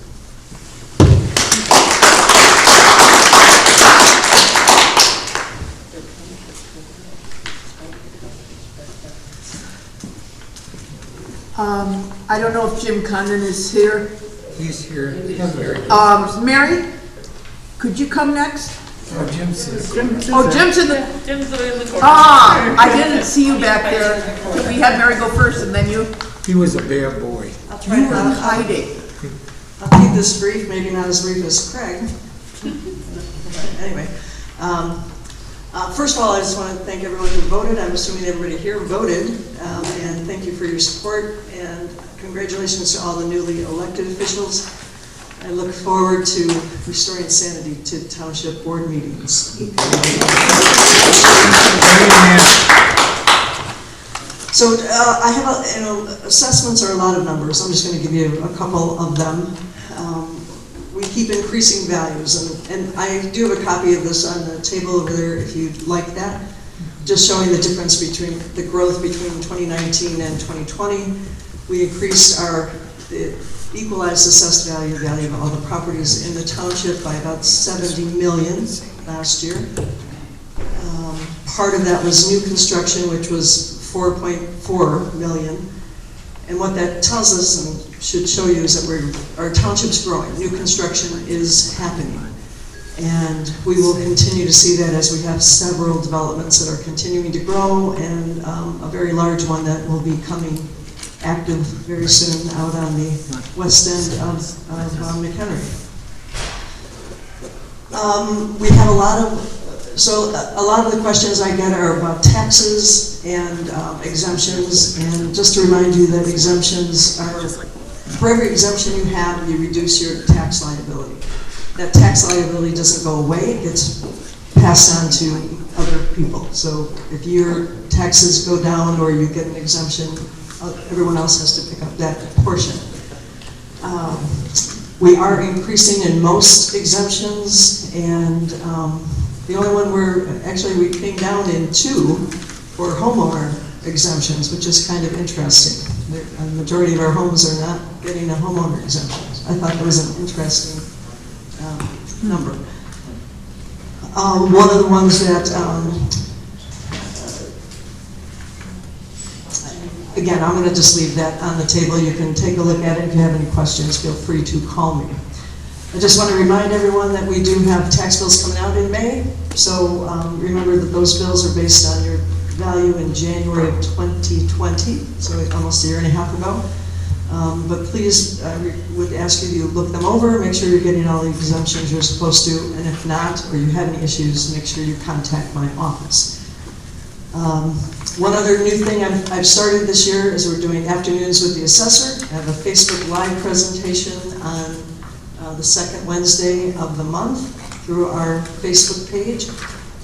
I don't know if Jim Condon is here. He's here. Mary, could you come next? Oh, Jim's here. Oh, Jim's in the, Jim's the way in the corner. I didn't see you back there. Could we have Mary go first and then you? He was a bad boy. You were hiding. I'll keep this brief, maybe not as brief as Craig. Anyway, first of all, I just want to thank everyone who voted. I'm assuming everybody here voted, and thank you for your support, and congratulations to all the newly elected officials. I look forward to restoring sanity to township board meetings. So I have assessments are a lot of numbers. I'm just going to give you a couple of them. We keep increasing values, and I do have a copy of this on the table over there if you'd like that, just showing the difference between the growth between 2019 and 2020. We increased the equalized assessed value of all the properties in the township by about 70 million last year. Part of that was new construction, which was 4.4 million. And what that tells us, and should show you, is that our township's growing. New construction is happening. And we will continue to see that as we have several developments that are continuing to grow, and a very large one that will be coming active very soon out on the west end of Mchenry. We have a lot of the questions I get are about taxes and exemptions, and just to remind you that exemptions are, for every exemption you have, you reduce your tax liability. That tax liability doesn't go away, it gets passed on to other people. So if your taxes go down or you get an exemption, everyone else has to pick up that portion. We are increasing in most exemptions, and the only one we came down in 2 for homeowner exemptions, which is kind of interesting. The majority of our homes are not getting a homeowner exemption. I thought that was an interesting number. One of the ones that again, I'm going to just leave that on the table. You can take a look at it. If you have any questions, feel free to call me. I just want to remind everyone that we do have tax bills coming out in May. So remember that those bills are based on your value in January of 2020, so almost a year and a half ago. But please, I would ask you to look them over, make sure you're getting all the exemptions you're supposed to, and if not, or you have any issues, make sure you contact my office. One other new thing I've started this year is we're doing afternoons with the assessor. I have a Facebook Live presentation on the second Wednesday of the month through our Facebook page,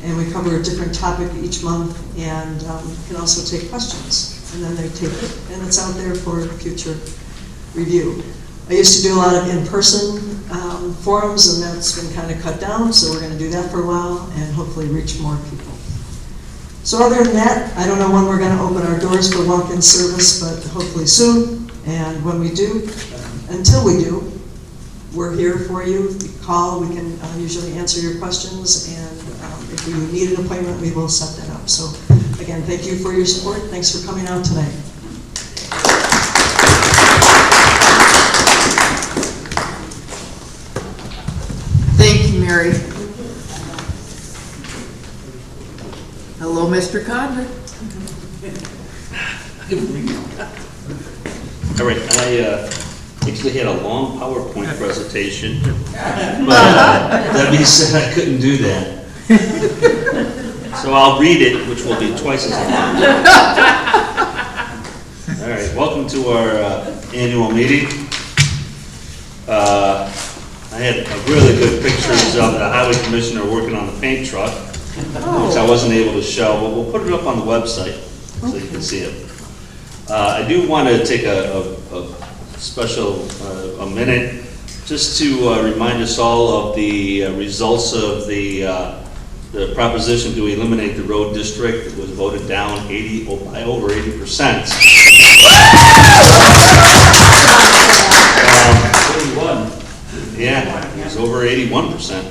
and we cover a different topic each month, and you can also take questions, and then they take it, and it's out there for future review. I used to do a lot of in-person forums, and that's been kind of cut down, so we're going to do that for a while and hopefully reach more people. So other than that, I don't know when we're going to open our doors for walk-in service, but hopefully soon. And when we do, until we do, we're here for you. If you call, we can usually answer your questions, and if you need an appointment, we will set that up. So again, thank you for your support. Thanks for coming out tonight. Thank you, Mary. Hello, Mr. Condon. All right, I actually had a long PowerPoint presentation, but Debbie said I couldn't do that. So I'll read it, which will be twice as long. All right, welcome to our annual meeting. I had really good pictures of the highway commissioner working on the paint truck, which I wasn't able to show, but we'll put it up on the website so you can see it. I do want to take a special a minute just to remind us all of the results of the proposition to eliminate the road district. It was voted down by over 80%. 81. Yeah, it was over 81%.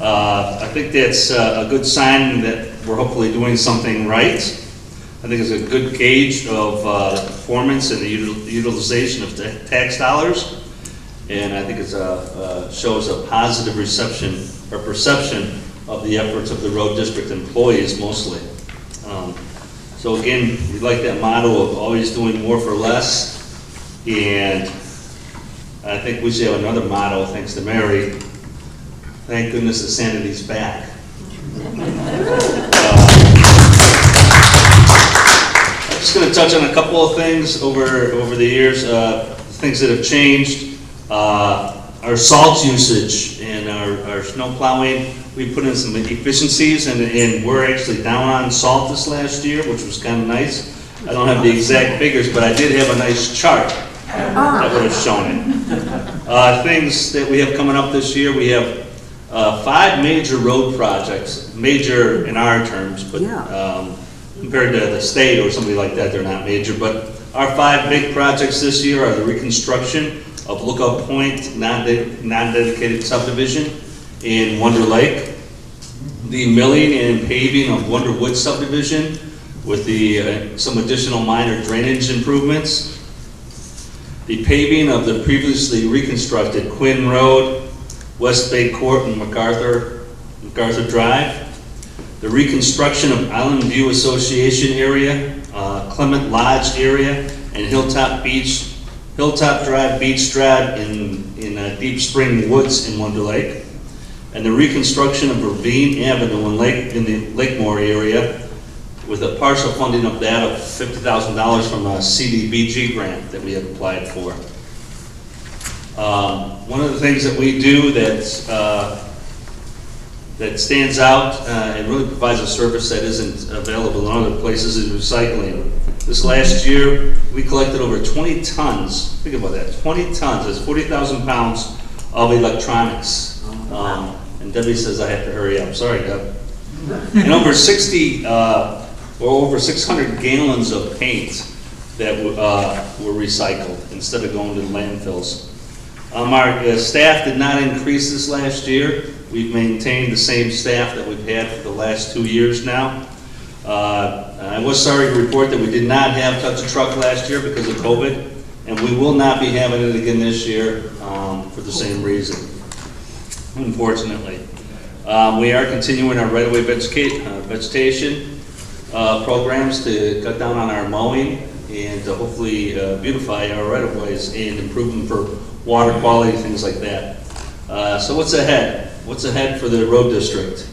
I think that's a good sign that we're hopefully doing something right. I think it's a good gauge of performance and the utilization of tax dollars. And I think it shows a positive reception or perception of the efforts of the road district employees mostly. So again, we like that motto of always doing more for less. And I think we should have another motto, thanks to Mary. Thank goodness the sanity's back. I'm just going to touch on a couple of things over the years, things that have changed. Our salt usage and our snow plowing, we put in some efficiencies, and we're actually down on salt this last year, which was kind of nice. I don't have the exact figures, but I did have a nice chart that would have shown it. Things that we have coming up this year, we have 5 major road projects, major in our terms, but compared to the state or somebody like that, they're not major. But our 5 big projects this year are the reconstruction of Lookout Point non-dedicated subdivision in Wonder Lake, the milling and paving of Wonder Wood subdivision with some additional minor drainage improvements, the paving of the previously reconstructed Quinn Road, West Bay Court, and MacArthur Drive, the reconstruction of Island View Association area, Clement Lodge area, and Hilltop Drive, Beach Drive in Deep Spring Woods in Wonder Lake, and the reconstruction of Ravine Avenue in the Lakemore area with a partial funding of that of $50,000 from a CDBG grant that we have applied for. One of the things that we do that stands out and really provides a service that isn't available in other places is recycling. This last year, we collected over 20 tons, think about that, 20 tons, that's 40,000 pounds of electronics. And Debbie says I have to hurry up, sorry Deb. And over 600 gallons of paint that were recycled instead of going to landfills. Our staff did not increase this last year. We've maintained the same staff that we've had for the last 2 years now. I was sorry to report that we did not have Touch a Truck last year because of COVID, and we will not be having it again this year for the same reason, unfortunately. We are continuing our right-of-way vegetation programs to cut down on our mowing and to hopefully beautify our right-of-ways and improve them for water quality, things like that. So what's ahead? What's ahead for the road district?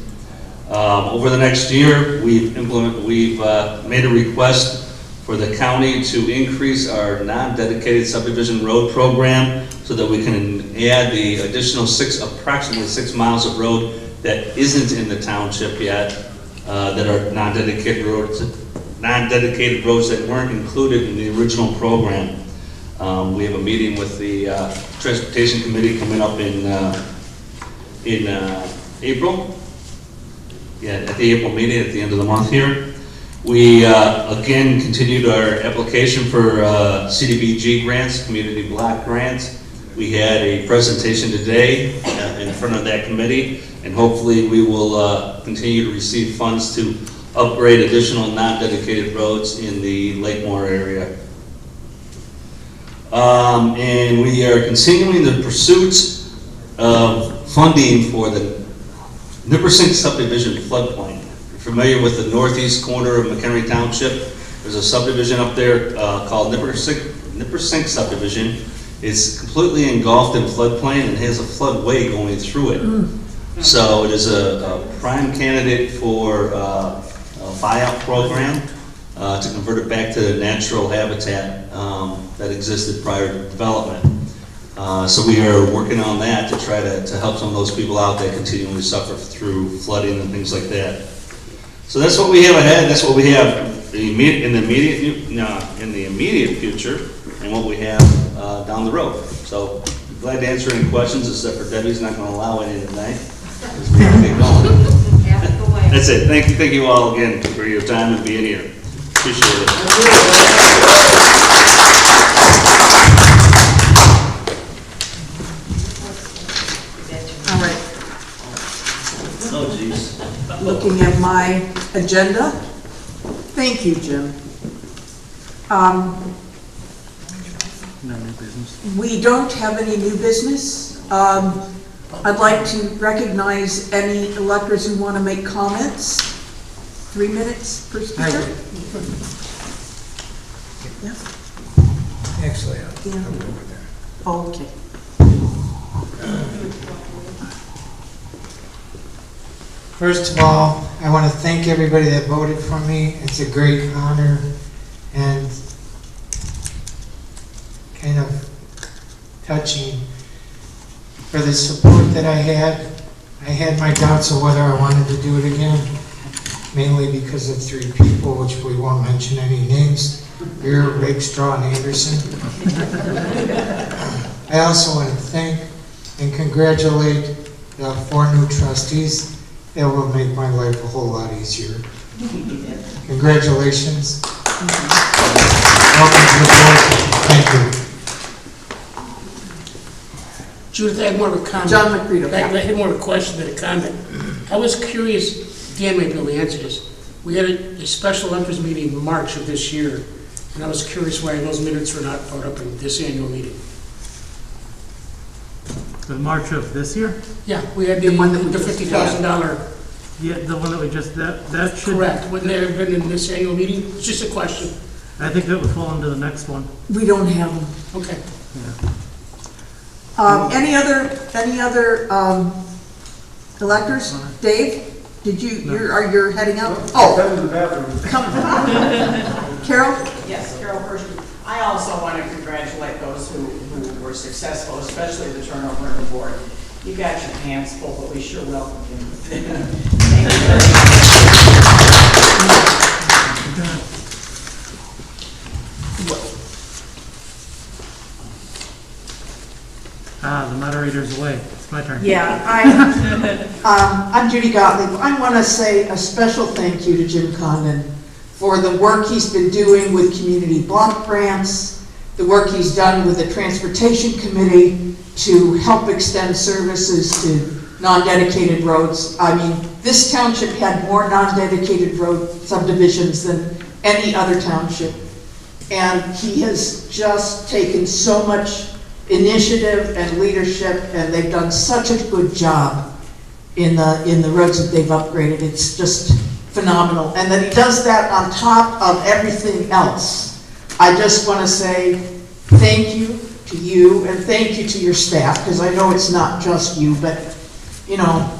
Over the next year, we've made a request for the county to increase our non-dedicated subdivision road program so that we can add the additional approximately 6 miles of road that isn't in the township yet, that are non-dedicated roads that weren't included in the original program. We have a meeting with the Transportation Committee coming up in April. Yeah, at the April meeting at the end of the month here. We again continued our application for CDBG grants, community block grants. We had a presentation today in front of that committee, and hopefully we will continue to receive funds to upgrade additional non-dedicated roads in the Lakemore area. And we are continuing the pursuit of funding for the Nippersink subdivision floodplain. You're familiar with the northeast corner of Mchenry Township. There's a subdivision up there called Nippersink subdivision. It's completely engulfed in floodplain and has a floodway going through it. So it is a prime candidate for a buyout program to convert it back to the natural habitat that existed prior to development. So we are working on that to try to help some of those people out that continually suffer through flooding and things like that. So that's what we have ahead. That's what we have in the immediate future, and what we have down the road. So glad to answer any questions, except for Debbie's not going to allow any tonight. We have to get going. That's it. Thank you all again for your time and being here. Appreciate it. All right, Oh, jeez. looking at my agenda. Thank you, Jim. No new business. We don't have any new business. I'd like to recognize any electors who want to make comments. 3 minutes per speaker. Yeah. Actually, Yeah. I'll go over there. Oh, okay. First of all, I want to thank everybody that voted for me. It's a great honor and kind of touching for the support that I had. I had my doubts of whether I wanted to do it again, mainly because of 3 people, which we won't mention any names, Beer, Rakestraw, and Anderson. I also want to thank and congratulate the 4 new trustees. It will make my life a whole lot easier. Congratulations. Welcome to the board. Thank you. Judith, I had more of a comment. John McCready. I had more of a question than a comment. I was curious, Dan may be able to answer this. We had a special electors meeting in March of this year, and I was curious why those minutes were not brought up in this annual meeting. The March of this year? Yeah, we had the $50,000. Yeah, the one that we just, that should. Correct. Wouldn't that have been in this annual meeting? It's just a question. I think that would fall into the next one. We don't have them. Okay. Any other electors? Dave, did you, you're heading out? Oh. Come. Carol? Yes, Carol Hershey. I also want to congratulate those who were successful, especially the turnover in the board. You got your hands full, but we sure welcome you. Thank you very The moderator's away. It's my turn. Yeah, I'm Judy Gottlieb. I want to say a special thank you to Jim Condon for the work he's been doing with community block grants, the work he's done with the Transportation Committee to help extend services to non-dedicated roads. I mean, this township had more non-dedicated road subdivisions than any other township. And he has just taken so much initiative and leadership, and they've done such a good job in the roads that they've upgraded. It's just phenomenal. And that he does that on top of everything else. I just want to say thank you to you, and thank you to your staff, because I know it's not just you, but, you know,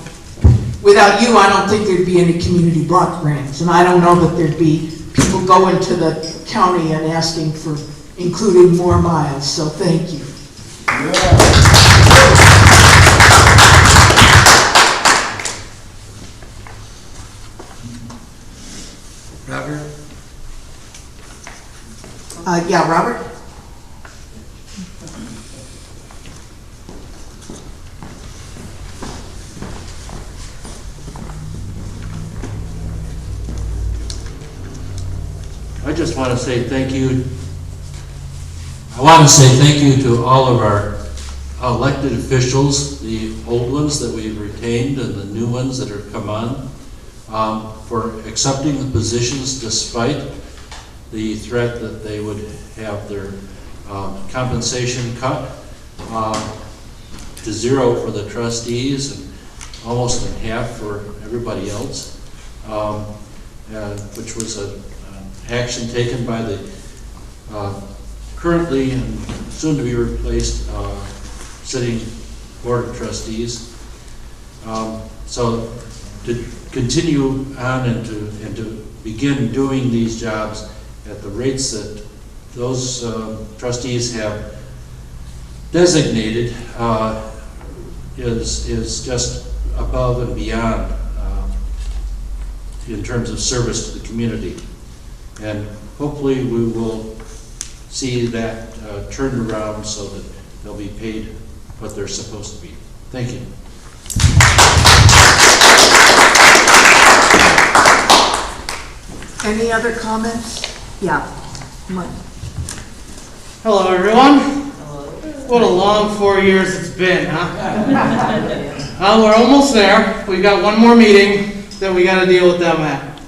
without you, I don't think thered be any community block grants, and I don't know that there'd be people going to the county and asking for including more miles, so thank you. Robert? Yeah, Robert? I just want to say thank you. I want to say thank you to all of our elected officials, the old ones that we've retained and the new ones that have come on, for accepting the positions despite the threat that they would have their compensation cut to zero for the trustees and almost in half for everybody else, which was an action taken by the currently and soon to be replaced sitting Board of Trustees. So to continue on and to begin doing these jobs at the rates that those trustees have designated is just above and beyond in terms of service to the community. And hopefully we will see that turned around so that they'll be paid what they're supposed to be. Thank you. Any other comments? Yeah. Come on. Hello, everyone. What a long 4 years it's been, huh? We're almost there. We've got one more meeting that we got to deal with them at.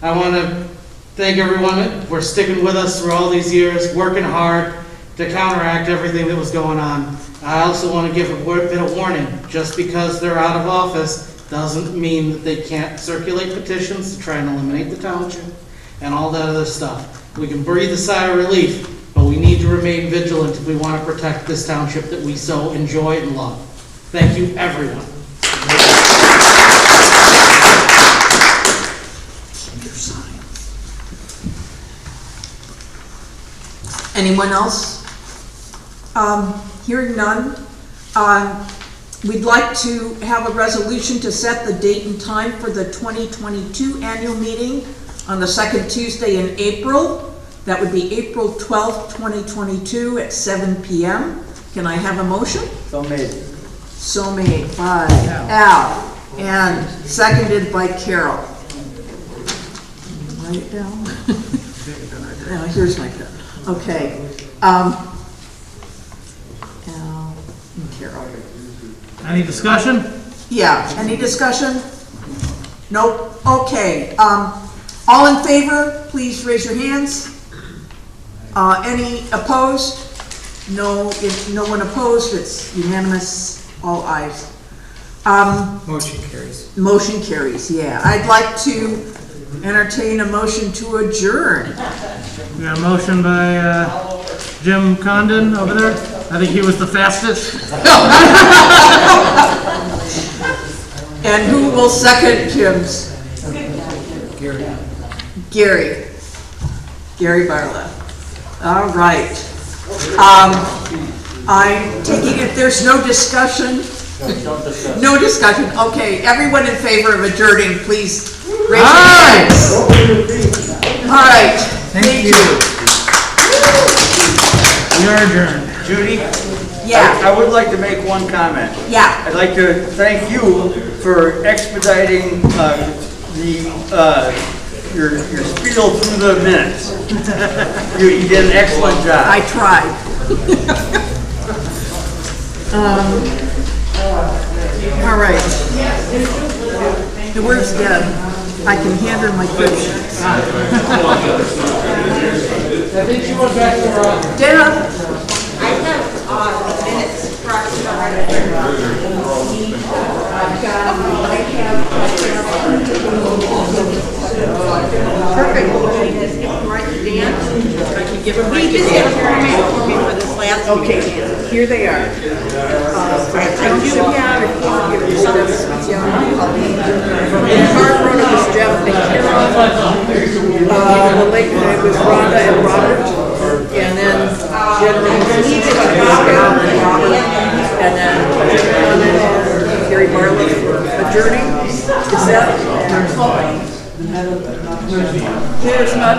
I want to thank everyone for sticking with us through all these years, working hard to counteract everything that was going on. I also want to give a bit of warning. Just because they're out of office doesn't mean that they can't circulate petitions to try and eliminate the township and all that other stuff. We can breathe a sigh of relief, but we need to remain vigilant if we want to protect this township that we so enjoy and love. Thank you, everyone. Anyone else? Hearing none, we'd like to have a resolution to set the date and time for the 2022 annual meeting on the second Tuesday in April. That would be April 12th, 2022 at 7 p.m. Can I have a motion? So made. So made by Al and seconded by Carol. Write it down. Now, here's my pen. Okay. Al and Carol. Any discussion? Yeah, any discussion? Nope. Okay. All in favor, please raise your hands. Any opposed? No, if no one opposed, it's unanimous, all ayes. Motion carries. Motion carries, yeah. I'd like to entertain a motion to adjourn. We got a motion by Jim Condon over there. I think he was the fastest. And who will second Jim's? Gary Barlow. All right. I'm taking it there's no discussion. No discussion. Okay, everyone in favor of adjourning, please raise your hands. All right. Thank you. We are adjourned. Judy? Yeah. I would like to make one comment. Yeah. I'd like to thank you for expediting your spiel through the minutes. You did an excellent job. I tried. All right. Where's Deb? I can hand her my questions. I think she went back to her office. Deb? I have minutes corrected already. Perfect. Dan? I can give them We right to just Dan. have a for me for this last Okay, meeting. here they are. I do have, if you want to give it to us, yeah, Barbara was Jeff and Carol. The late night was Rhonda and Robert. And then Jen Reeves, Pascal and Robert. And then Jim Condon and Gary Barlow adjourning. Is that? There's not.